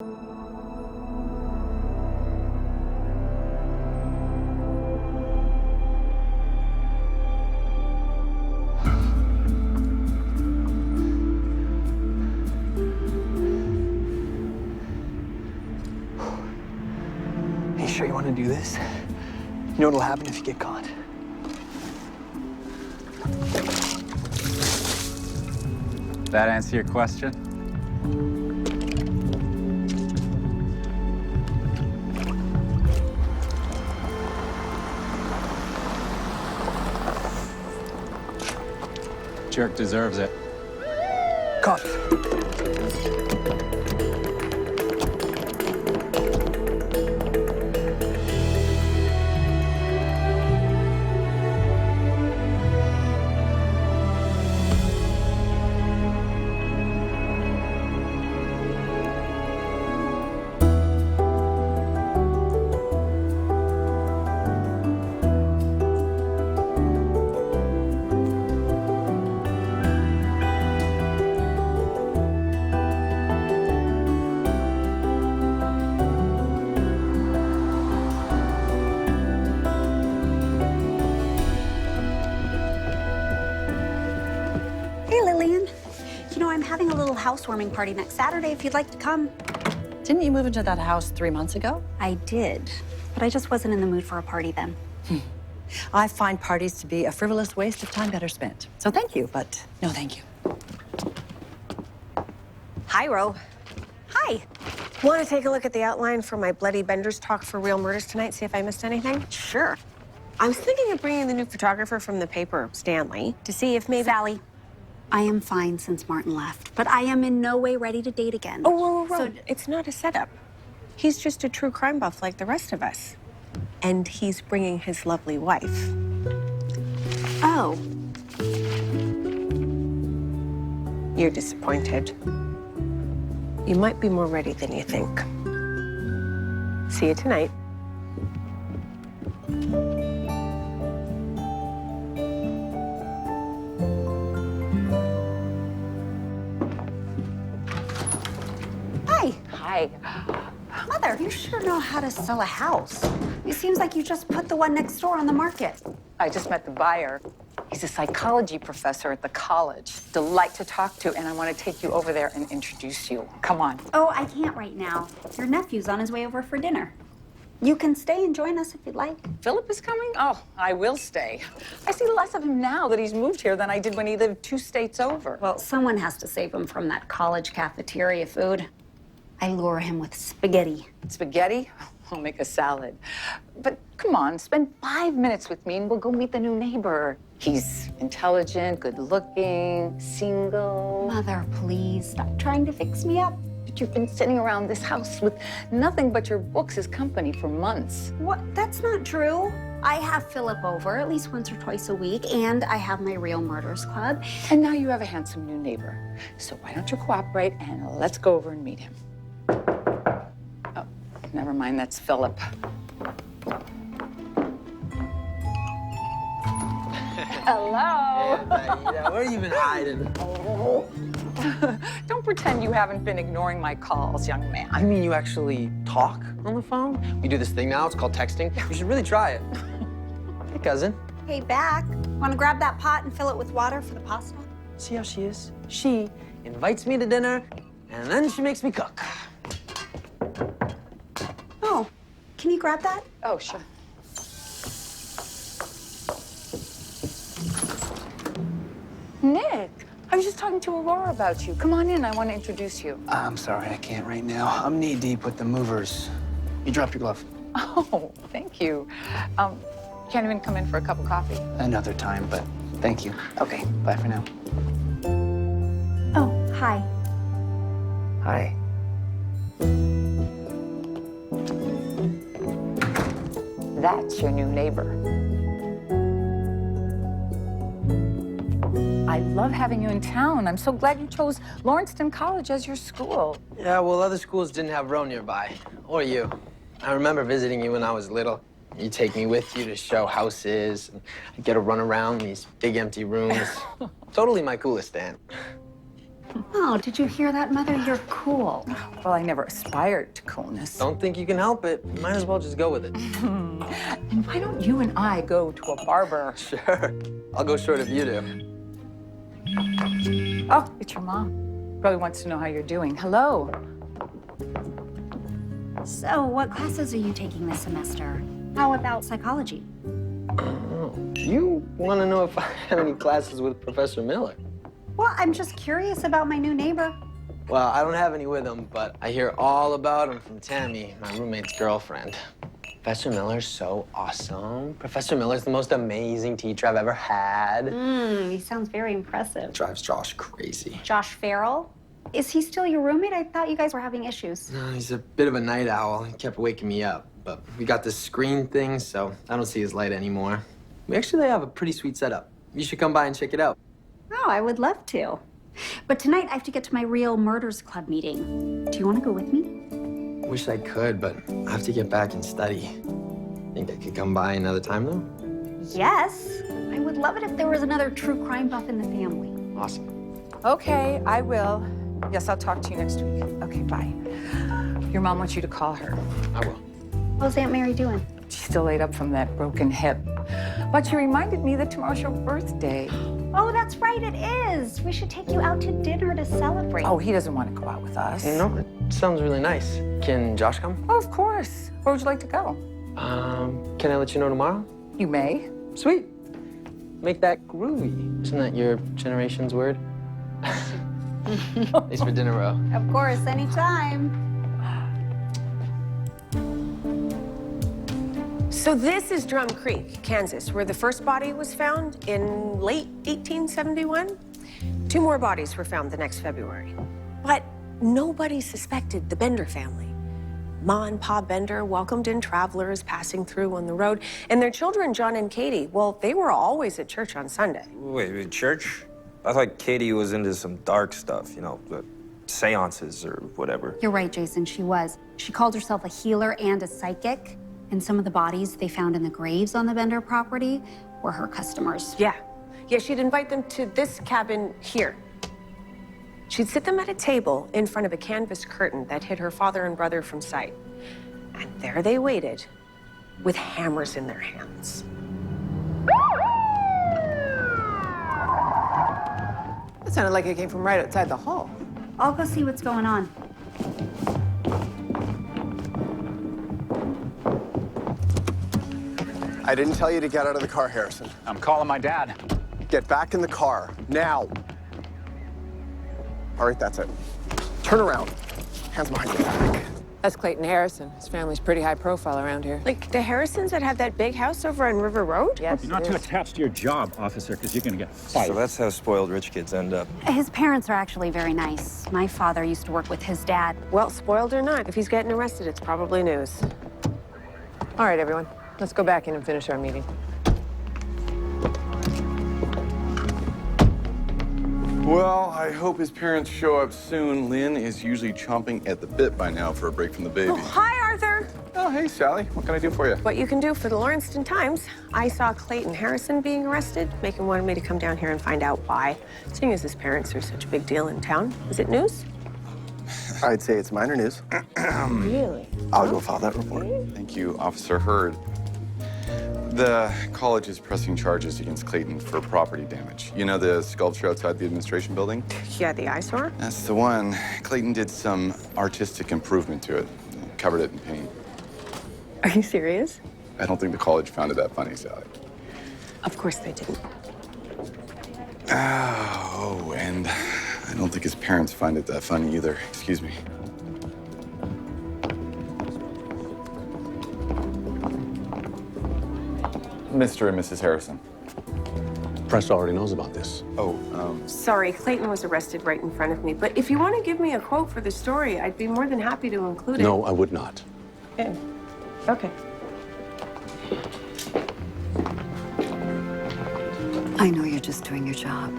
Sure you want to do this? You know what'll happen if you get caught? That answer your question? Jerk deserves it. Cops. Having a little housewarming party next Saturday if you'd like to come. Didn't you move into that house 3 months ago? I did, but I just wasn't in the mood for a party then. I find parties to be a frivolous waste of time better spent. So thank you, but no thank you. Hi, Ro. Hi. Want to take a look at the outline for my Bloody Benders talk for Real Murders tonight, see if I missed anything? Sure. I was thinking of bringing the new photographer from the paper, Stanley, to see if maybe... Sally. I am fine since Martin left, but I am in no way ready to date again. Oh, whoa. It's not a setup. He's just a true crime buff like the rest of us. And he's bringing his lovely wife. Oh. You're disappointed. You might be more ready than you think. See you tonight. Hi. Mother, you sure know how to sell a house. It seems like you just put the one next door on the market. I just met the buyer. He's a psychology professor at the college. Delight to talk to, and I want to take you over there and introduce you. Come on. Oh, I can't right now. Your nephew's on his way over for dinner. You can stay and join us if you'd like. Philip is coming? Oh, I will stay. I see less of him now that he's moved here than I did when he lived 2 states over. Well, someone has to save him from that college cafeteria food. I lure him with spaghetti. Spaghetti? I'll make a salad. But come on, spend 5 minutes with me and we'll go meet the new neighbor. He's intelligent, good-looking, single. Mother, please, stop trying to fix me up. But you've been sitting around this house with nothing but your books as company for months. What? That's not true. I have Philip over at least once or twice a week, and I have my Real Murders Club. And now you have a handsome new neighbor. So why don't you cooperate and let's go over and meet him. Oh, never mind, that's Philip. Hello. Yeah, where you been hiding? Don't pretend you haven't been ignoring my calls, young man. I mean, you actually talk on the phone? We do this thing now, it's called texting. You should really try it. Hey, cousin. Hey, back. Want to grab that pot and fill it with water for the pasta? See how she is? She invites me to dinner, and then she makes me cook. Oh, can you grab that? Oh, sure. Nick, I was just talking to Aurora about you. Come on in, I want to introduce you. I'm sorry, I can't right now. I'm knee-deep with the movers. You dropped your glove. Oh, thank you. Can't even come in for a cup of coffee? Another time, but thank you. Okay. Bye for now. Oh, hi. Hi. That's your new neighbor. I love having you in town. I'm so glad you chose Lawrencetown College as your school. Yeah, well, other schools didn't have Roe nearby. Or you. I remember visiting you when I was little. You take me with you to show houses, and I'd get a run around these big empty rooms. Totally my coolest aunt. Oh, did you hear that, Mother? You're cool. Well, I never aspired to coolness. Don't think you can help it. Might as well just go with it. And why don't you and I go to a barber? Sure. I'll go short if you do. Oh, it's your mom. Probably wants to know how you're doing. Hello. So, what classes are you taking this semester? How about psychology? Oh, you want to know if I have any classes with Professor Miller? Well, I'm just curious about my new neighbor. Well, I don't have any with him, but I hear all about him from Tammy, my roommate's girlfriend. Professor Miller's so awesome. Professor Miller's the most amazing teacher I've ever had. He sounds very impressive. Drives Josh crazy. Josh Farrell? Is he still your roommate? I thought you guys were having issues. No, he's a bit of a night owl. He kept waking me up. But we got this screen thing, so I don't see his light anymore. We actually have a pretty sweet setup. You should come by and check it out. Oh, I would love to. But tonight I have to get to my Real Murders Club meeting. Do you want to go with me? Wish I could, but I have to get back and study. Think I could come by another time, though? Yes. I would love it if there was another true crime buff in the family. Awesome. Okay, I will. Yes, I'll talk to you next week. Okay, bye. Your mom wants you to call her. I will. How's Aunt Mary doing? She's still laid up from that broken hip. But she reminded me that tomorrow's your birthday. Oh, that's right, it is. We should take you out to dinner to celebrate. Oh, he doesn't want to go out with us. No, it sounds really nice. Can Josh come? Oh, of course. Where would you like to go? Can I let you know tomorrow? You may. Sweet. Make that groovy. Isn't that your generation's word? Thanks for dinner, Ro. Of course, anytime. So this is Drum Creek, Kansas, where the first body was found in late 1871. 2 more bodies were found the next February. But nobody suspected the Bender family. Ma and Pa Bender welcomed in travelers passing through on the road, and their children, John and Katie, well, they were always at church on Sunday. Wait, church? I thought Katie was into some dark stuff, you know, seances or whatever. You're right, Jason, she was. She called herself a healer and a psychic, and some of the bodies they found in the graves on the Bender property were her customers. Yeah, she'd invite them to this cabin here. She'd sit them at a table in front of a canvas curtain that hid her father and brother from sight. And there they waited with hammers in their hands. That sounded like it came from right outside the hall. I'll go see what's going on. I didn't tell you to get out of the car, Harrison. I'm calling my dad. Get back in the car, now. All right, that's it. Turn around. Hands behind your back. That's Clayton Harrison. His family's pretty high profile around here. Like the Harrisons that have that big house over on River Road? Yes, You're not it too is. attached to your job, officer, because you're going to get fired. So that's how spoiled rich kids end up. His parents are actually very nice. My father used to work with his dad. Well, spoiled or not, if he's getting arrested, it's probably news. All right, everyone. Let's go back in and finish our meeting. Well, I hope his parents show up soon. Lynn is usually chomping at the bit by now for a break from the baby. Oh, hi, Arthur. Oh, hey, Sally. What can I do for you? What you can do for the Lawrencetown Times. I saw Clayton Harrison being arrested. Macon wanted me to come down here and find out why, seeing as his parents are such a big deal in town. Is it news? I'd say it's minor news. Really? I'll go file that report. Thank you, Officer Hurd. The college is pressing charges against Clayton for property damage. You know the sculpture outside the administration building? Yeah, the eyesore? That's the one. Clayton did some artistic improvement to it. Covered it in paint. Are you serious? I don't think the college found it that funny, Sally. Of course they didn't. Oh, and I don't think his parents find it that funny either. Excuse me. Mr. and Mrs. Harrison. Press already knows about this. Sorry, Clayton was arrested right in front of me, but if you want to give me a quote for the story, I'd be more than happy to include it. No, I would not. Okay. Okay. I know you're just doing your job.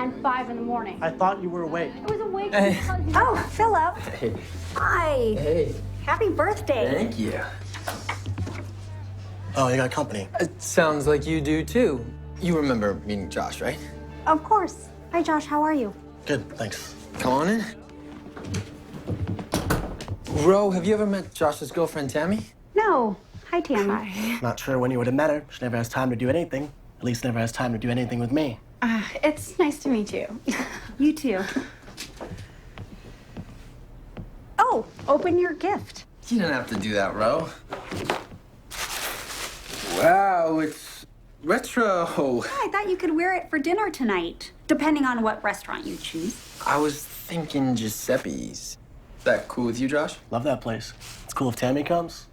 and 5 in the morning. I thought you were awake. I was awake because you... Oh, Philip. Hey. Hi. Hey. Happy birthday. Thank you. Oh, you got company. It sounds like you do too. You remember meeting Josh, right? Of course. Hi, Josh. How are you? Good, thanks. Come on in. Ro, have you ever met Josh's girlfriend, Tammy? No. Hi, Tammy. Not sure when you would have met her. She never has time to do anything. At least never has time to do anything with me. It's nice to meet you. You too. Oh, open your gift. You didn't have to do that, Ro. Wow, it's retro. I thought you could wear it for dinner tonight, depending on what restaurant you choose. I was thinking Giuseppe's. That cool with you, Josh? Love that place. It's cool if Tammy comes.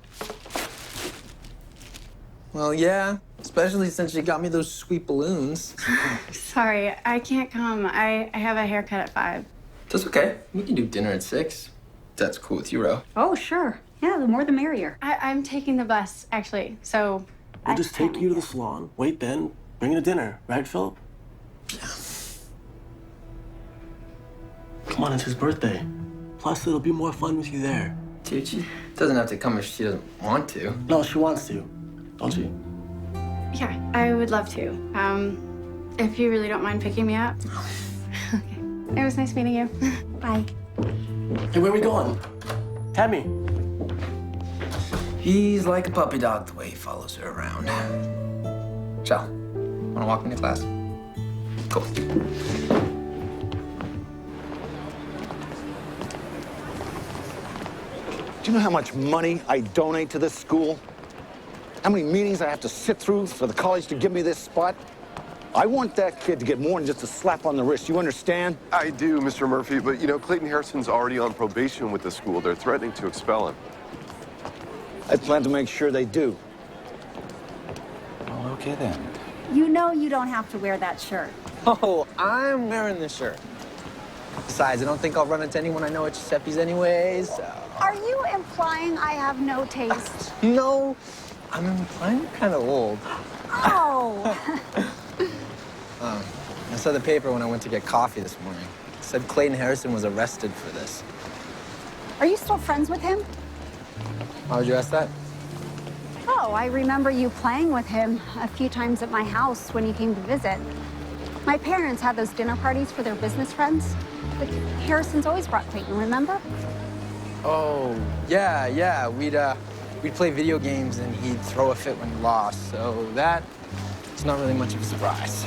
Well, yeah, especially since you got me those sweet balloons. Sorry, I can't come. I have a haircut at 5. That's okay. We can do dinner at 6. That's cool with you, Ro. Oh, sure. Yeah, the more the merrier. I'm taking the bus, actually, so... We'll just take you to the salon, wait then, bring you to dinner. Right, Philip? Yeah. Come on, it's his birthday. Plus, it'll be more fun with you there. Dude, she doesn't have to come if she doesn't want to. No, she wants to. Don't you? Yeah, I would love to. If you really don't mind picking me up. Okay. It was nice meeting you. Bye. Hey, where are we going? Tammy. He's like a puppy dog the way he follows her around. Chal, wanna walk me to class? Cool. Do you know how much money I donate to this school? How many meetings I have to sit through for the college to give me this spot? I want that kid to get more than just a slap on the wrist. You understand? I do, Mr. Murphy, but you know, Clayton Harrison's already on probation with the school. They're threatening to expel him. I plan to make sure they do. Well, okay then. You know you don't have to wear that shirt. Oh, I'm wearing this shirt. Besides, I don't think I'll run into anyone I know at Giuseppe's anyways. Are you implying I have no taste? No, I'm implying you're kind of old. Oh. I saw the paper when I went to get coffee this morning. It said Clayton Harrison was arrested for this. Are you still friends with him? Why would you ask that? Oh, I remember you playing with him a few times at my house when you came to visit. My parents had those dinner parties for their business friends. The Harrisons always brought Clayton, remember? Oh, yeah. We'd play video games and he'd throw a fit when he lost. So it's not really much of a surprise.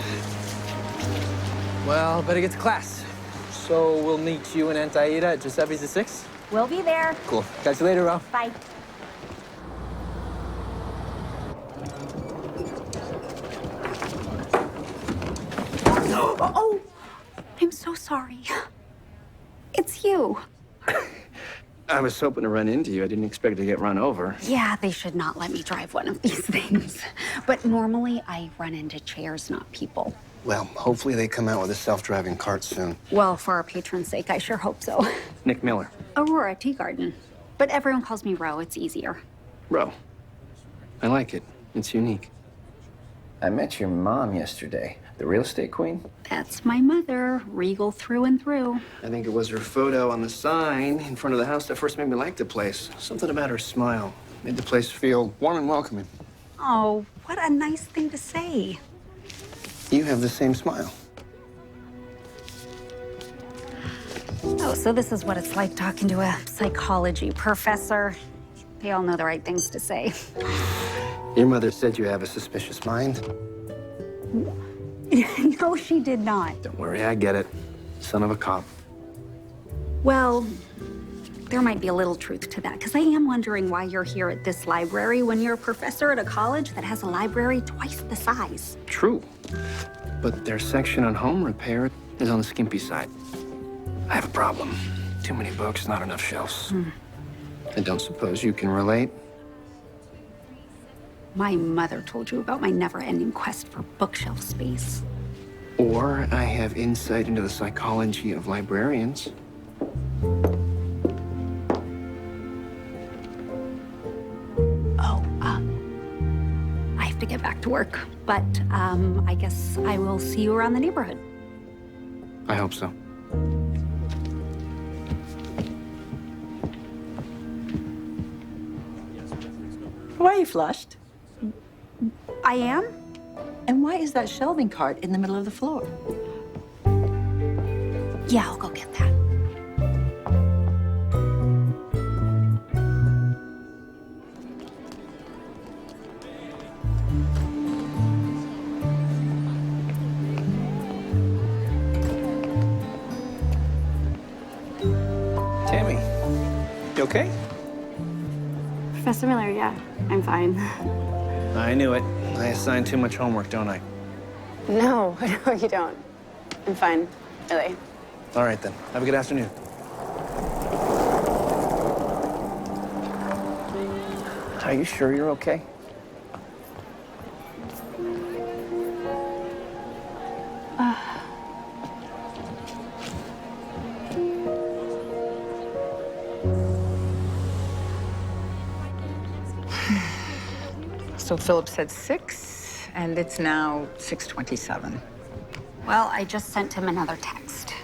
Well, better get to class. So we'll meet you and Aunt Aida at Giuseppe's at 6? We'll be there. Cool. Catch you later, Ro. Bye. Oh, I'm so sorry. It's you. I was hoping to run into you. I didn't expect to get run over. Yeah, they should not let me drive one of these things. But normally I run into chairs, not people. Well, hopefully they come out with a self-driving cart soon. Well, for our patron's sake, I sure hope so. Nick Miller. Aurora Teagarden. But everyone calls me Ro. It's easier. Ro. I like it. It's unique. I met your mom yesterday, the real estate queen. That's my mother, regal through and through. I think it was her photo on the sign in front of the house that first made me like the place. Something about her smile made the place feel warm and welcoming. Oh, what a nice thing to say. You have the same smile. Oh, so this is what it's like talking to a psychology professor. They all know the right things to say. Your mother said you have a suspicious mind. No, she did not. Don't worry, I get it. Son of a cop. Well, there might be a little truth to that, because I am wondering why you're here at this library when you're a professor at a college that has a library twice the size. True. But their section on home repair is on the skimpy side. I have a problem. Too many books, not enough shelves. I don't suppose you can relate? My mother told you about my never-ending quest for bookshelf space. Or I have insight into the psychology of librarians. Oh, I have to get back to work, but I guess I will see you around the neighborhood. I hope so. Why are you flushed? I am? And why is that shelving cart in the middle of the floor? Yeah, I'll go get that. Tammy, you okay? Professor Miller, yeah, I'm fine. I knew it. I assigned too much homework, don't I? No, no, you don't. I'm fine, really. All right, then. Have a good afternoon. Are you sure you're okay? So Philip said 6, and it's now 6:27. Well, I just sent him another text.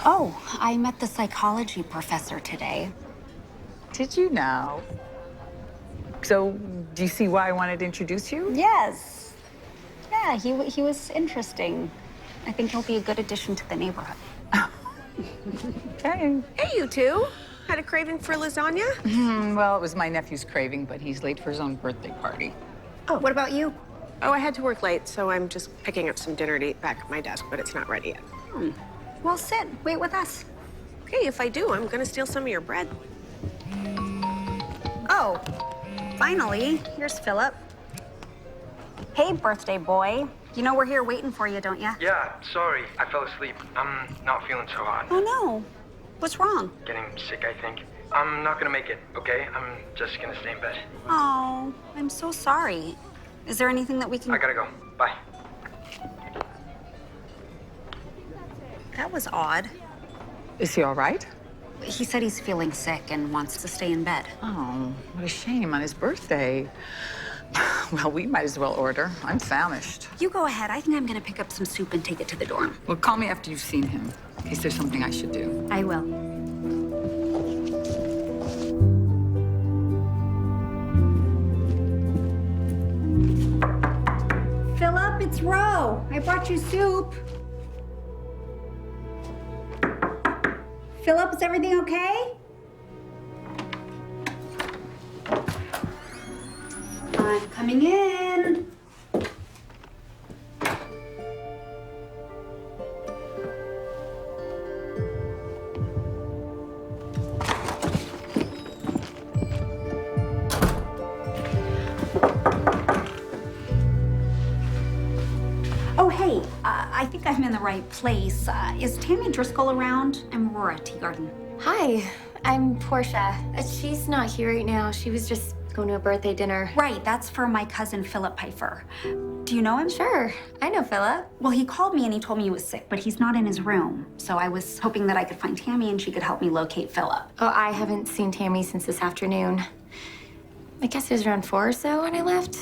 Oh, I met the psychology professor today. Did you now? So, do you see why I wanted to introduce you? Yes. Yeah, he was interesting. I think he'll be a good addition to the neighborhood. Okay. Hey, you two. Had a craving for lasagna? Well, it was my nephew's craving, but he's late for his own birthday party. Oh, what about you? Oh, I had to work late, so I'm just picking up some dinner to eat back at my desk, but it's not ready yet. Well, sit. Wait with us. Okay, if I do, I'm gonna steal some of your bread. Oh, finally. Here's Philip. Hey, birthday boy. You know we're here waiting for you, don't you? Yeah, sorry. I fell asleep. I'm not feeling so hot. Oh, no. What's wrong? Getting sick, I think. I'm not gonna make it, okay? I'm just gonna stay in bed. Oh, I'm so sorry. Is there anything that we can... I gotta go. Bye. That was odd. Is he all right? He said he's feeling sick and wants to stay in bed. Oh, what a shame on his birthday. Well, we might as well order. I'm famished. You go ahead. I think I'm gonna pick up some soup and take it to the dorm. Well, call me after you've seen him, in case there's something I should do. I will. Philip, it's Ro. I brought you soup. Philip, is everything okay? I'm coming in. Oh, hey, I think I'm in the right place. Is Tammy Driscoll around? I'm Aurora Teagarden. Hi, I'm Portia. She's not here right now. She was just going to a birthday dinner. Right, that's for my cousin Philip Pfeiffer. Do you know him? Sure, I know Philip. Well, he called me and he told me he was sick, but he's not in his room. So I was hoping that I could find Tammy and she could help me locate Philip. Oh, I haven't seen Tammy since this afternoon. I guess it was around 4 or so when I left.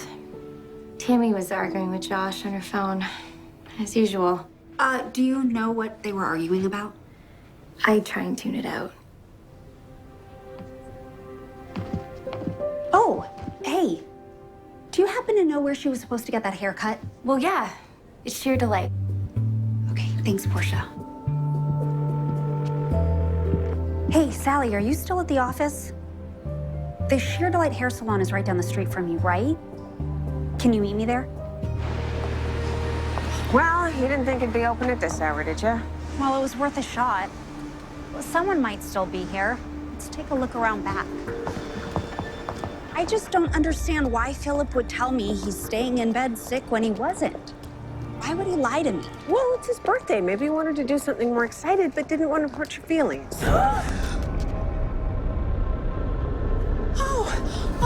Tammy was arguing with Josh on her phone, as usual. Do you know what they were arguing about? I try and tune it out. Oh, hey, do you happen to know where she was supposed to get that haircut? Well, yeah, it's sheer delight. Okay, thanks, Portia. Hey, Sally, are you still at the office? The Sheer Delight hair salon is right down the street from you, right? Can you meet me there? Well, you didn't think it'd be open at this hour, did you? Well, it was worth a shot. Well, someone might still be here. Let's take a look around back. I just don't understand why Philip would tell me he's staying in bed sick when he wasn't. Why would he lie to me? Well, it's his birthday. Maybe he wanted to do something more excited, but didn't want to hurt your feelings.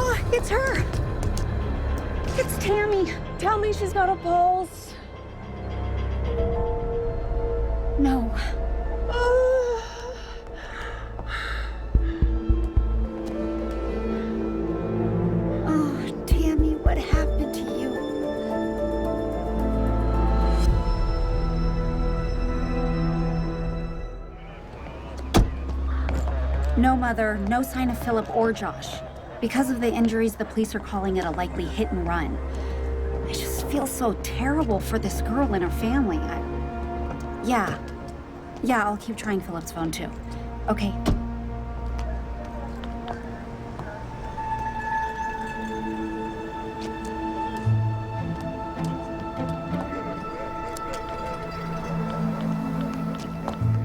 Oh, it's her. It's Tammy. Tell me she's got a pulse. No. Oh, Tammy, what happened to you? No, Mother, no sign of Philip or Josh. Because of the injuries, the police are calling it a likely hit and run. I just feel so terrible for this girl and her family. Yeah, I'll keep trying Philip's phone too. Okay.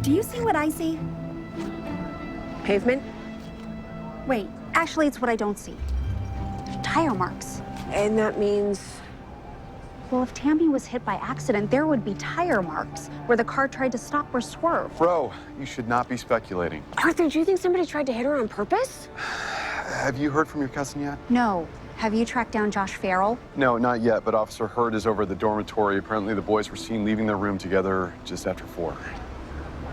Do you see what I see? Pavement? Wait, actually, it's what I don't see. Tire marks. And that means? Well, if Tammy was hit by accident, there would be tire marks where the car tried to stop or swerve. Bro, you should not be speculating. Arthur, do you think somebody tried to hit her on purpose? Have you heard from your cousin yet? No. Have you tracked down Josh Farrell? No, not yet, but Officer Hurd is over at the dormitory. Apparently the boys were seen leaving their room together just after 4.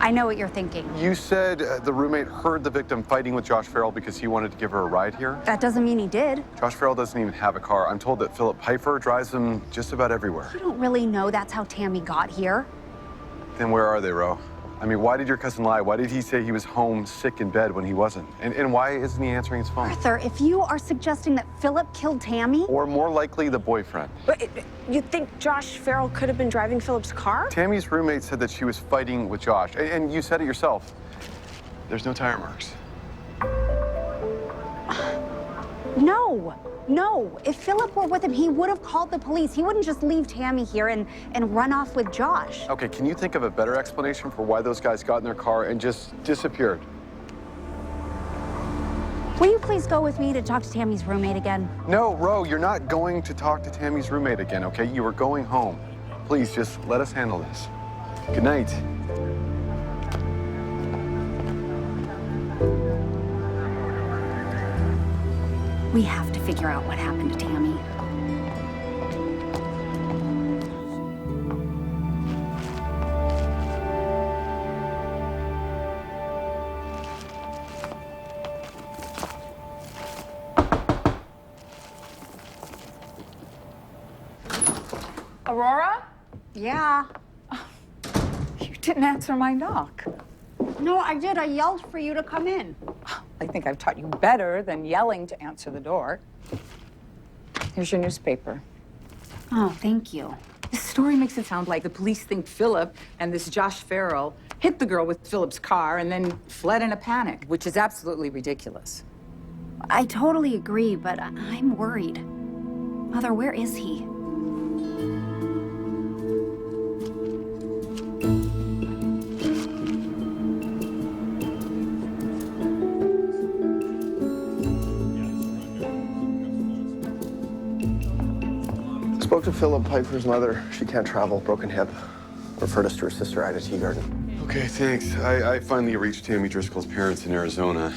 I know what you're thinking. You said the roommate heard the victim fighting with Josh Farrell because he wanted to give her a ride here? That doesn't mean he did. Josh Farrell doesn't even have a car. I'm told that Philip Pfeiffer drives him just about everywhere. You don't really know that's how Tammy got here. Then where are they, Ro? I mean, why did your cousin lie? Why did he say he was home sick in bed when he wasn't? And why isn't he answering his phone? Arthur, if you are suggesting that Philip killed Tammy... Or more likely, the boyfriend. But you think Josh Farrell could have been driving Philip's car? Tammy's roommate said that she was fighting with Josh. And you said it yourself. There's no tire marks. No. If Philip were with him, he would have called the police. He wouldn't just leave Tammy here and run off with Josh. Okay, can you think of a better explanation for why those guys got in their car and just disappeared? Will you please go with me to talk to Tammy's roommate again? No, Ro, you're not going to talk to Tammy's roommate again, okay? You are going home. Please, just let us handle this. Good night. We have to figure out what happened to Tammy. Aurora? Yeah. You didn't answer my knock. No, I did. I yelled for you to come in. I think I've taught you better than yelling to answer the door. Here's your newspaper. Oh, thank you. This story makes it sound like the police think Philip and this Josh Farrell hit the girl with Philip's car and then fled in a panic, which is absolutely ridiculous. I totally agree, but I'm worried. Mother, where is he? Spoke to Philip Pfeiffer's mother. She can't travel, broken hip. Referred us to her sister, Aurora Teagarden. Okay, thanks. I finally reached Tammy Driscoll's parents in Arizona.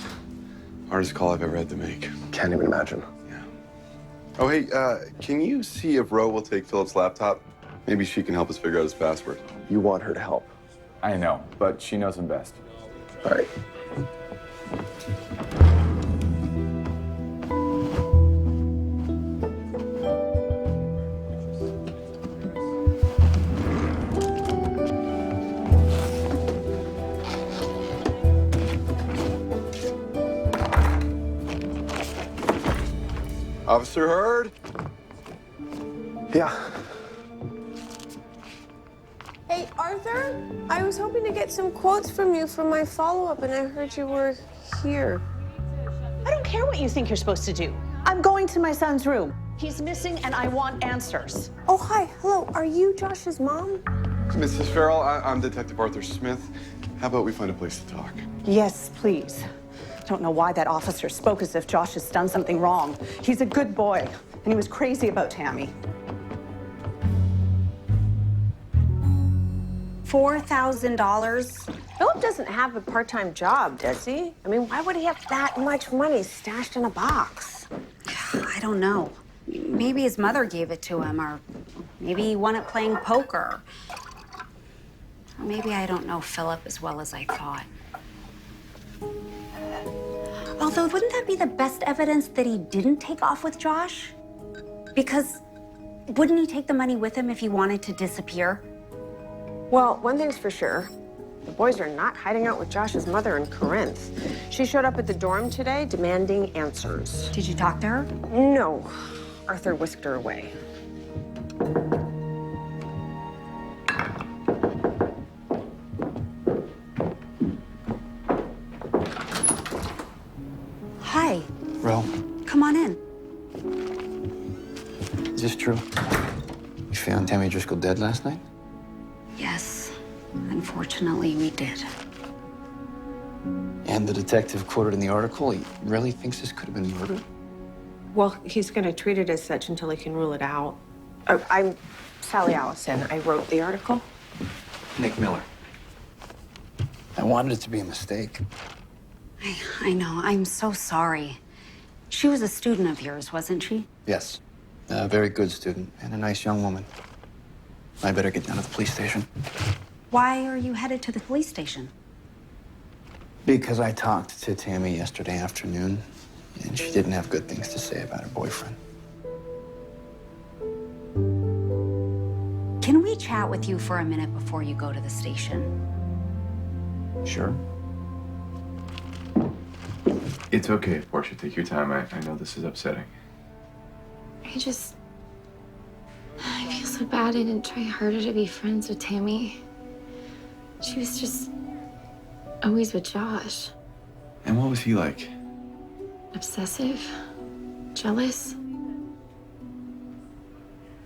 Hardest call I've ever had to make. Can't even imagine. Yeah. Oh, hey, can you see if Ro will take Philip's laptop? Maybe she can help us figure out his password. You want her to help. I know, but she knows him best. All right. Officer Hurd? Yeah. Hey, Arthur, I was hoping to get some quotes from you for my follow-up, and I heard you were here. I don't care what you think you're supposed to do. I'm going to my son's room. He's missing, and I want answers. Oh, hi. Hello. Are you Josh's mom? Mrs. Farrell, I'm Detective Arthur Smith. How about we find a place to talk? Yes, please. Don't know why that officer spoke as if Josh has done something wrong. He's a good boy, and he was crazy about Tammy. $4,000? Philip doesn't have a part-time job, does he? I mean, why would he have that much money stashed in a box? I don't know. Maybe his mother gave it to him, or maybe he won it playing poker. Or maybe I don't know Philip as well as I thought. Although, wouldn't that be the best evidence that he didn't take off with Josh? Because wouldn't he take the money with him if he wanted to disappear? Well, one thing's for sure. The boys are not hiding out with Josh's mother in Corinth. She showed up at the dorm today demanding answers. Did you talk to her? No. Arthur whisked her away. Hi. Ro, Come on in. is this true? You found Tammy Driscoll dead last night? Yes. Unfortunately, we did. And the detective quoted in the article, he really thinks this could have been murder? Well, he's going to treat it as such until he can rule it out. I'm Sally Allison. I wrote the article. Nick Miller. I wanted it to be a mistake. I know. I'm so sorry. She was a student of yours, wasn't she? Yes. A very good student and a nice young woman. I better get down to the police station. Why are you headed to the police station? Because I talked to Tammy yesterday afternoon, and she didn't have good things to say about her boyfriend. Can we chat with you for a minute before you go to the station? Sure. It's okay, Portia. Take your time. I know this is upsetting. I feel so bad I didn't try harder to be friends with Tammy. She was just always with Josh. And what was he like? Obsessive, jealous.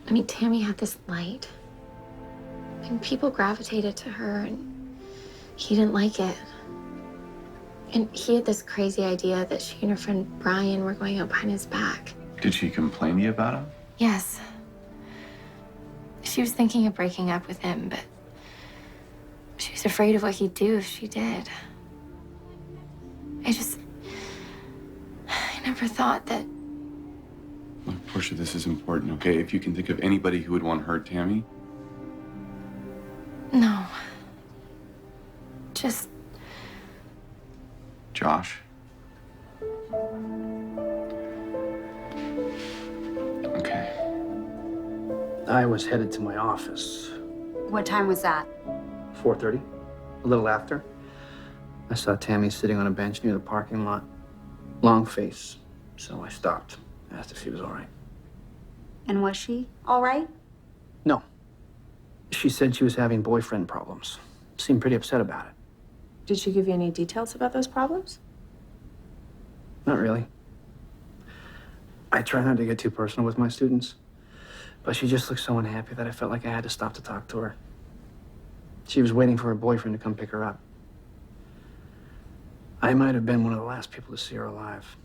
I mean, Tammy had this light, and people gravitated to her, and he didn't like it. And he had this crazy idea that she and her friend Brian were going out behind his back. Did she complain to you about him? Yes. She was thinking of breaking up with him, but she was afraid of what he'd do if she did. I never thought that. Look, Portia, this is important, okay? If you can think of anybody who would want to hurt Tammy. No. Just. Josh. Okay. I was headed to my office. What time was that? 4:30, a little after. I saw Tammy sitting on a bench near the parking lot. Long face, so I stopped, asked if she was all right. And was she all right? No. She said she was having boyfriend problems. Seemed pretty upset about it. Did she give you any details about those problems? Not really. I try not to get too personal with my students, but she just looked so unhappy that I felt like I had to stop to talk to her. She was waiting for her boyfriend to come pick her up. I might have been one of the last people to see her alive.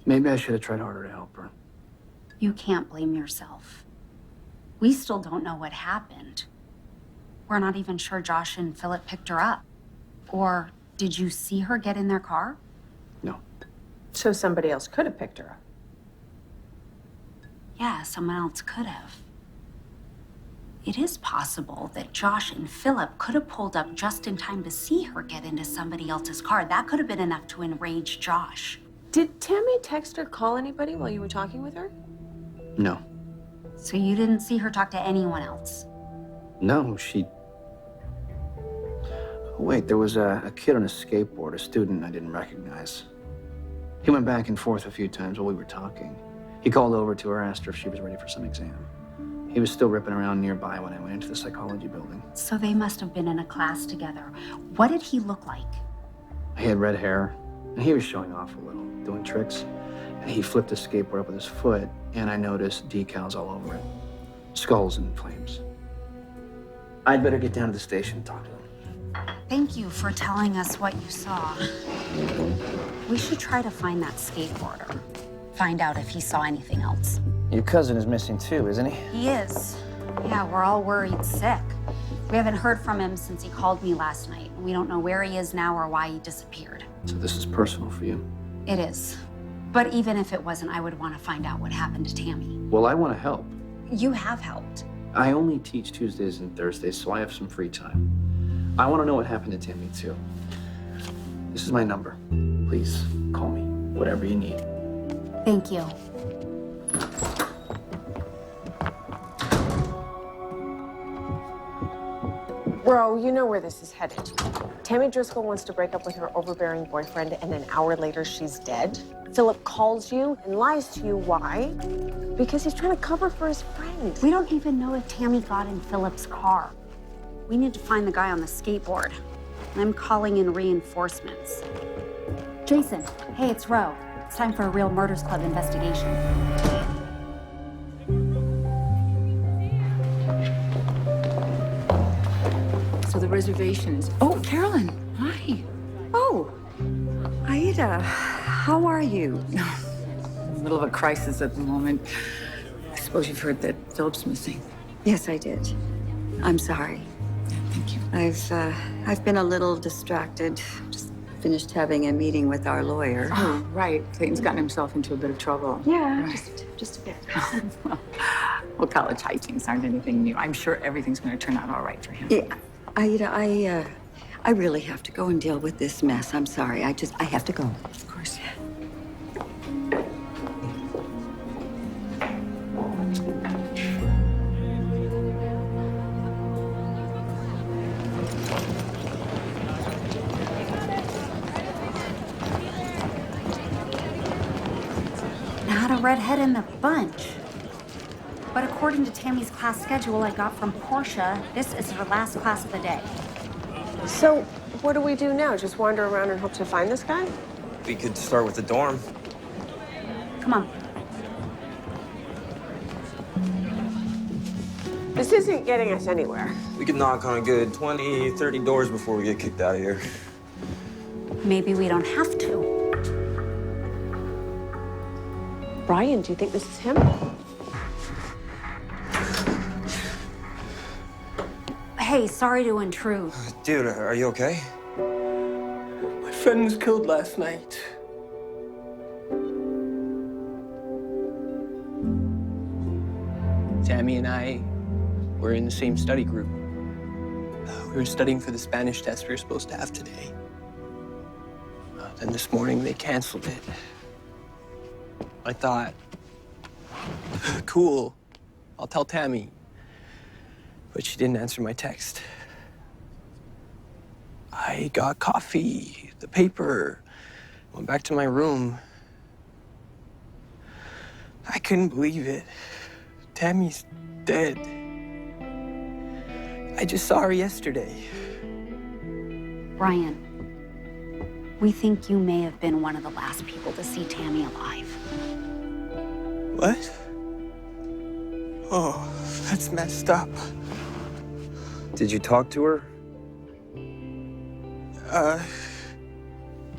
Maybe I should have tried harder to help her. You can't blame yourself. We still don't know what happened. We're not even sure Josh and Philip picked her up. Or did you see her get in their car? No. So somebody else could have picked her up. Yeah, someone else could have. It is possible that Josh and Philip could have pulled up just in time to see her get into somebody else's car. That could have been enough to enrage Josh. Did Tammy text or call anybody while you were talking with her? No. So you didn't see her talk to anyone else? No, she... Oh, wait, there was a kid on a skateboard, a student I didn't recognize. He went back and forth a few times while we were talking. He called over to her, asked her if she was ready for some exam. He was still ripping around nearby when I went into the psychology building. So they must have been in a class together. What did he look like? He had red hair, and he was showing off a little, doing tricks. And he flipped his skateboard up with his foot, and I noticed decals all over it. Skulls and flames. I'd better get down to the station and talk to him. Thank you for telling us what you saw. We should try to find that skateboarder. Find out if he saw anything else. Your cousin is missing too, isn't he? He is. Yeah, we're all worried sick. We haven't heard from him since he called me last night. We don't know where he is now or why he disappeared. So this is personal for you? It is. But even if it wasn't, I would want to find out what happened to Tammy. Well, I want to help. You have helped. I only teach Tuesdays and Thursdays, so I have some free time. I want to know what happened to Tammy, too. This is my number. Please, call me. Whatever you need. Thank you. Bro, you know where this is headed. Tammy Driscoll wants to break up with her overbearing boyfriend, and an hour later, she's dead. Philip calls you and lies to you. Why? Because he's trying to cover for his friend. We don't even know if Tammy got in Philip's car. We need to find the guy on the skateboard. I'm calling in reinforcements. Jason, hey, it's Ro. It's time for a Real Murders Club investigation. So the reservation is... Oh, Carolyn, hi. Oh, Aida, how are you? In the middle of a crisis at the moment. I suppose you've heard that Philip's missing. Yes, I did. I'm sorry. Yeah, thank you. I've been a little distracted. Just finished having a meeting with our lawyer. Oh, right. Clayton's gotten himself into a bit of trouble. Yeah, Right. just a bit. Well, college hijinks aren't anything new. I'm sure everything's going to turn out all right for him. Yeah, Aida, I really have to go and deal with this mess. I'm sorry. I have to go. Of course. Not a redhead in the bunch. But according to Tammy's class schedule I got from Portia, this is her last class of the day. So, what do we do now? Just wander around and hope to find this guy? We could start with the dorm. Come on. This isn't getting us anywhere. We could knock on a good 20, 30 doors before we get kicked out of here. Maybe we don't have to. Brian, do you think this is him? Hey, sorry to intrude. Dude, are you okay? My friend was killed last night. Tammy and I were in the same study group. We were studying for the Spanish test we were supposed to have today. Then this morning they canceled it. I thought, cool, I'll tell Tammy. But she didn't answer my text. I got coffee, the paper, went back to my room. I couldn't believe it. Tammy's dead. I just saw her yesterday. Brian, we think you may have been one of the last people to see Tammy alive. What? Oh, that's messed up. Did you talk to her?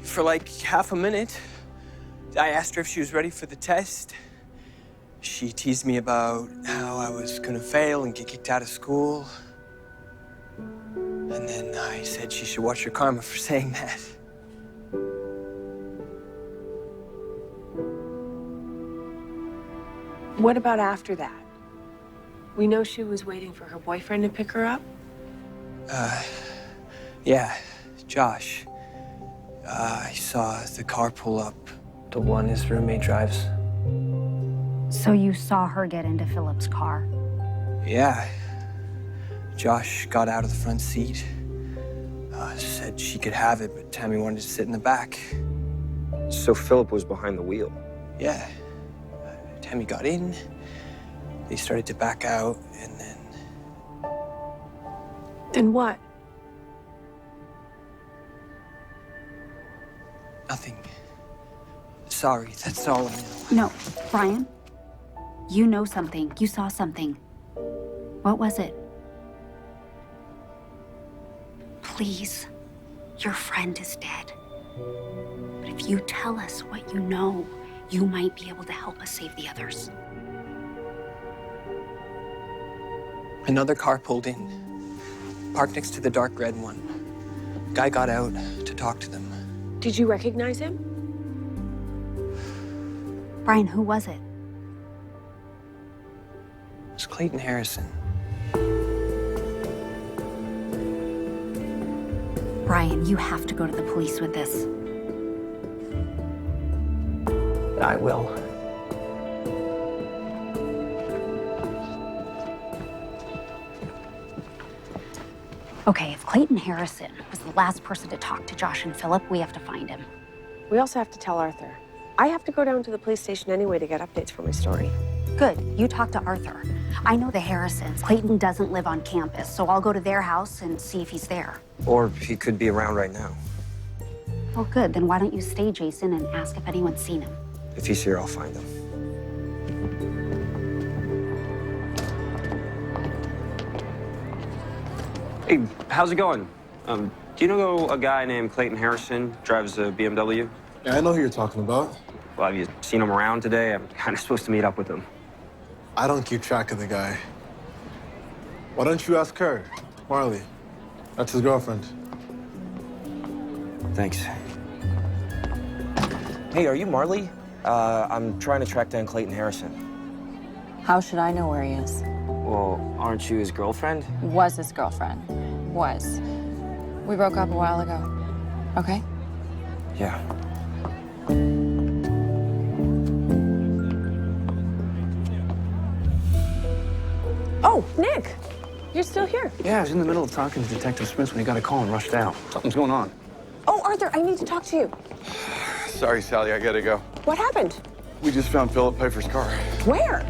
For like half a minute. I asked her if she was ready for the test. She teased me about how I was gonna fail and get kicked out of school. And then I said she should watch her karma for saying that. What about after that? We know she was waiting for her boyfriend to pick her up? Yeah, Josh. I saw the car pull up, the one his roommate drives. So you saw her get into Philip's car? Yeah. Josh got out of the front seat. Said she could have it, but Tammy wanted to sit in the back. So Philip was behind the wheel? Yeah. Tammy got in. They started to back out, and then... Then what? Nothing. Sorry, that's all I know. No, Brian, you know something. You saw something. What was it? Please, your friend is dead. But if you tell us what you know, you might be able to help us save the others. Another car pulled in, parked next to the dark red one. Guy got out to talk to them. Did you recognize him? Brian, who was it? It was Clayton Harrison. Brian, you have to go to the police with this. I will. Okay, if Clayton Harrison was the last person to talk to Josh and Philip, we have to find him. We also have to tell Arthur. I have to go down to the police station anyway to get updates for my story. Good, you talk to Arthur. I know the Harrisons. Clayton doesn't live on campus, so I'll go to their house and see if he's there. Or he could be around right now. Well, good, then why don't you stay, Jason, and ask if anyone's seen him? If he's here, I'll find him. Hey, how's it going? Do you know a guy named Clayton Harrison, drives a BMW? Yeah, I know who you're talking about. Well, have you seen him around today? I'm kind of supposed to meet up with him. I don't keep track of the guy. Why don't you ask her, Marley? That's his girlfriend. Thanks. Hey, are you Marley? I'm trying to track down Clayton Harrison. How should I know where he is? Well, aren't you his girlfriend? Was his girlfriend. Was. We broke up a while ago. Okay? Yeah. Oh, Nick, you're still here. Yeah, I was in the middle of talking to Detective Smith when he got a call and rushed out. Something's going on. Oh, Arthur, I need to talk to you. Sorry, Sally, I gotta go. What happened? We just found Philip Pfeiffer's car. Where?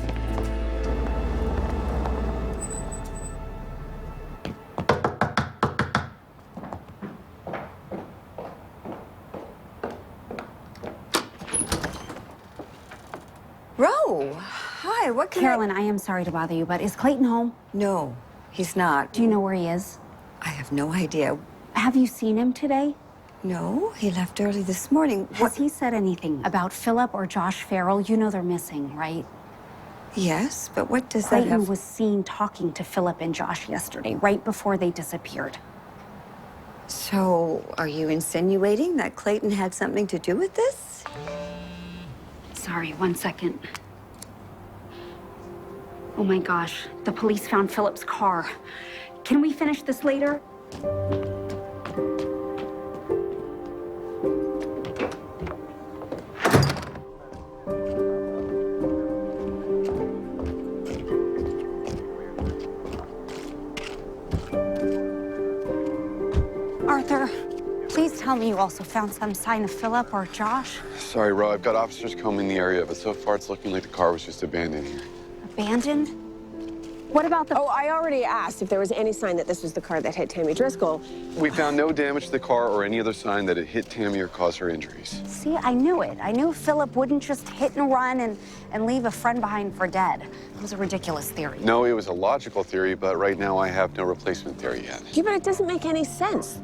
Ro, hi, what can Carolyn, I am sorry to bother you, but is Clayton home? No, he's not. Do you know where he is? I have no idea. Have you seen him today? No, he left early this morning. Has he said anything about Philip or Josh Farrell? You know they're missing, right? Yes, but what does Clayton that have... was seen talking to Philip and Josh yesterday, right before they disappeared. So, are you insinuating that Clayton had something to do with this? Sorry, 1 second. Oh my gosh, the police found Philip's car. Can we finish this later? Arthur, please tell me you also found some sign of Philip or Josh. Sorry, Ro, I've got officers combing the area, but so far it's looking like the car was just abandoned here. Abandoned? What about the... Oh, I already asked if there was any sign that this was the car that hit Tammy Driscoll. We found no damage to the car or any other sign that it hit Tammy or caused her injuries. See, I knew it. I knew Philip wouldn't just hit and run and leave a friend behind for dead. It was a ridiculous theory. No, it was a logical theory, but right now I have no replacement theory yet. Yeah, but it doesn't make any sense.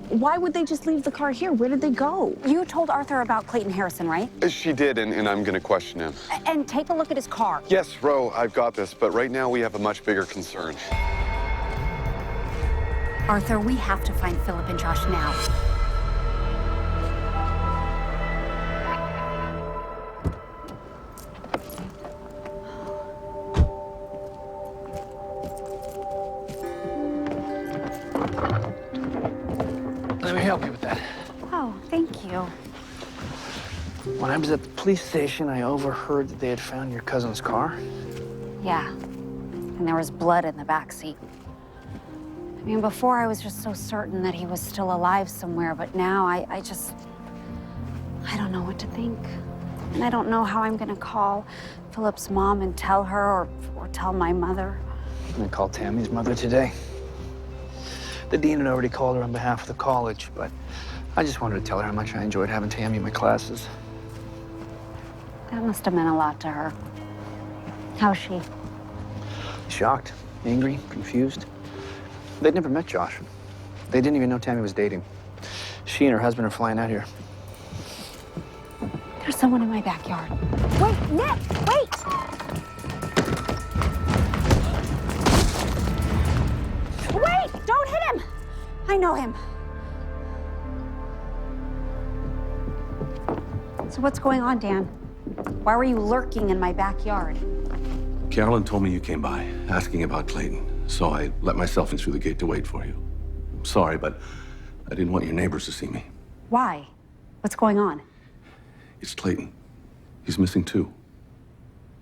Why would they just leave the car here? Where did they go? You told Arthur about Clayton Harrison, right? She did, and I'm gonna question him. And take a look at his car. Yes, Ro, I've got this, but right now we have a much bigger concern. Arthur, we have to find Philip and Josh now. Let me help you with that. Oh, thank you. When I was at the police station, I overheard that they had found your cousin's car. Yeah, and there was blood in the back seat. I mean, before I was just so certain that he was still alive somewhere, but now I don't know what to think. And I don't know how I'm gonna call Philip's mom and tell her or tell my mother. I'm gonna call Tammy's mother today. The dean had already called her on behalf of the college, but I just wanted to tell her how much I enjoyed having Tammy in my classes. That must have meant a lot to her. How's she? Shocked, angry, confused. They'd never met Josh. They didn't even know Tammy was dating. She and her husband are flying out here. There's someone in my backyard. Wait, Nick, wait! Wait, don't hit him! I know him. So what's going on, Dan? Why were you lurking in my backyard? Carolyn told me you came by, asking about Clayton. So I let myself in through the gate to wait for you. I'm sorry, but I didn't want your neighbors to see me. Why? What's going on? It's Clayton. He's missing too.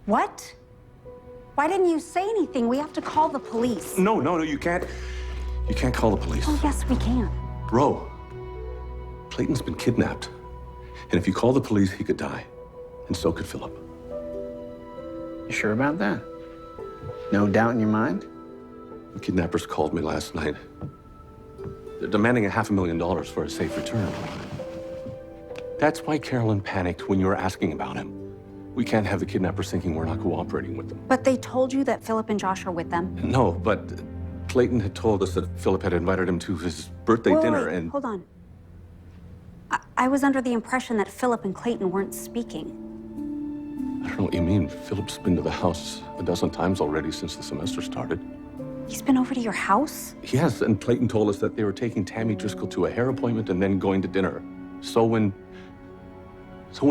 What? Why didn't you say anything? We have to call the police. No, you can't. You can't call the police. Oh, yes, we can. Ro, Clayton's been kidnapped. And if you call the police, he could die. And so could Philip. You sure about that? No doubt in your mind? The kidnappers called me last night. They're demanding $500,000 for a safe return. That's why Carolyn panicked when you were asking about him. We can't have the kidnappers thinking we're not cooperating with them. But they told you that Philip and Josh are with them? No, but Clayton had told us that Philip had invited him to his birthday dinner Wait, and... hold on. I was under the impression that Philip and Clayton weren't speaking. I don't know what you mean. Philip's been to the house a dozen times already since the semester started. He's been over to your house? Yes, and Clayton told us that they were taking Tammy Driscoll to a hair appointment and then going to dinner. So when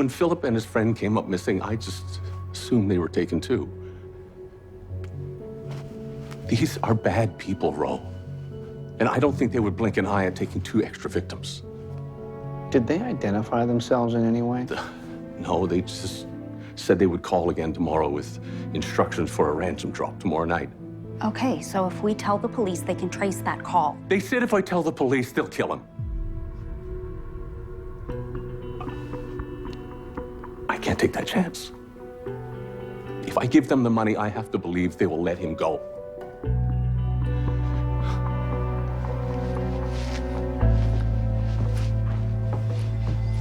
Philip and his friend came up missing, I just assumed they were taken too. These are bad people, Ro. And I don't think they would blink an eye at taking 2 extra victims. Did they identify themselves in any way? No, they just said they would call again tomorrow with instructions for a ransom drop tomorrow night. Okay, so if we tell the police, they can trace that call. They said if I tell the police, they'll kill him. I can't take that chance. If I give them the money, I have to believe they will let him go.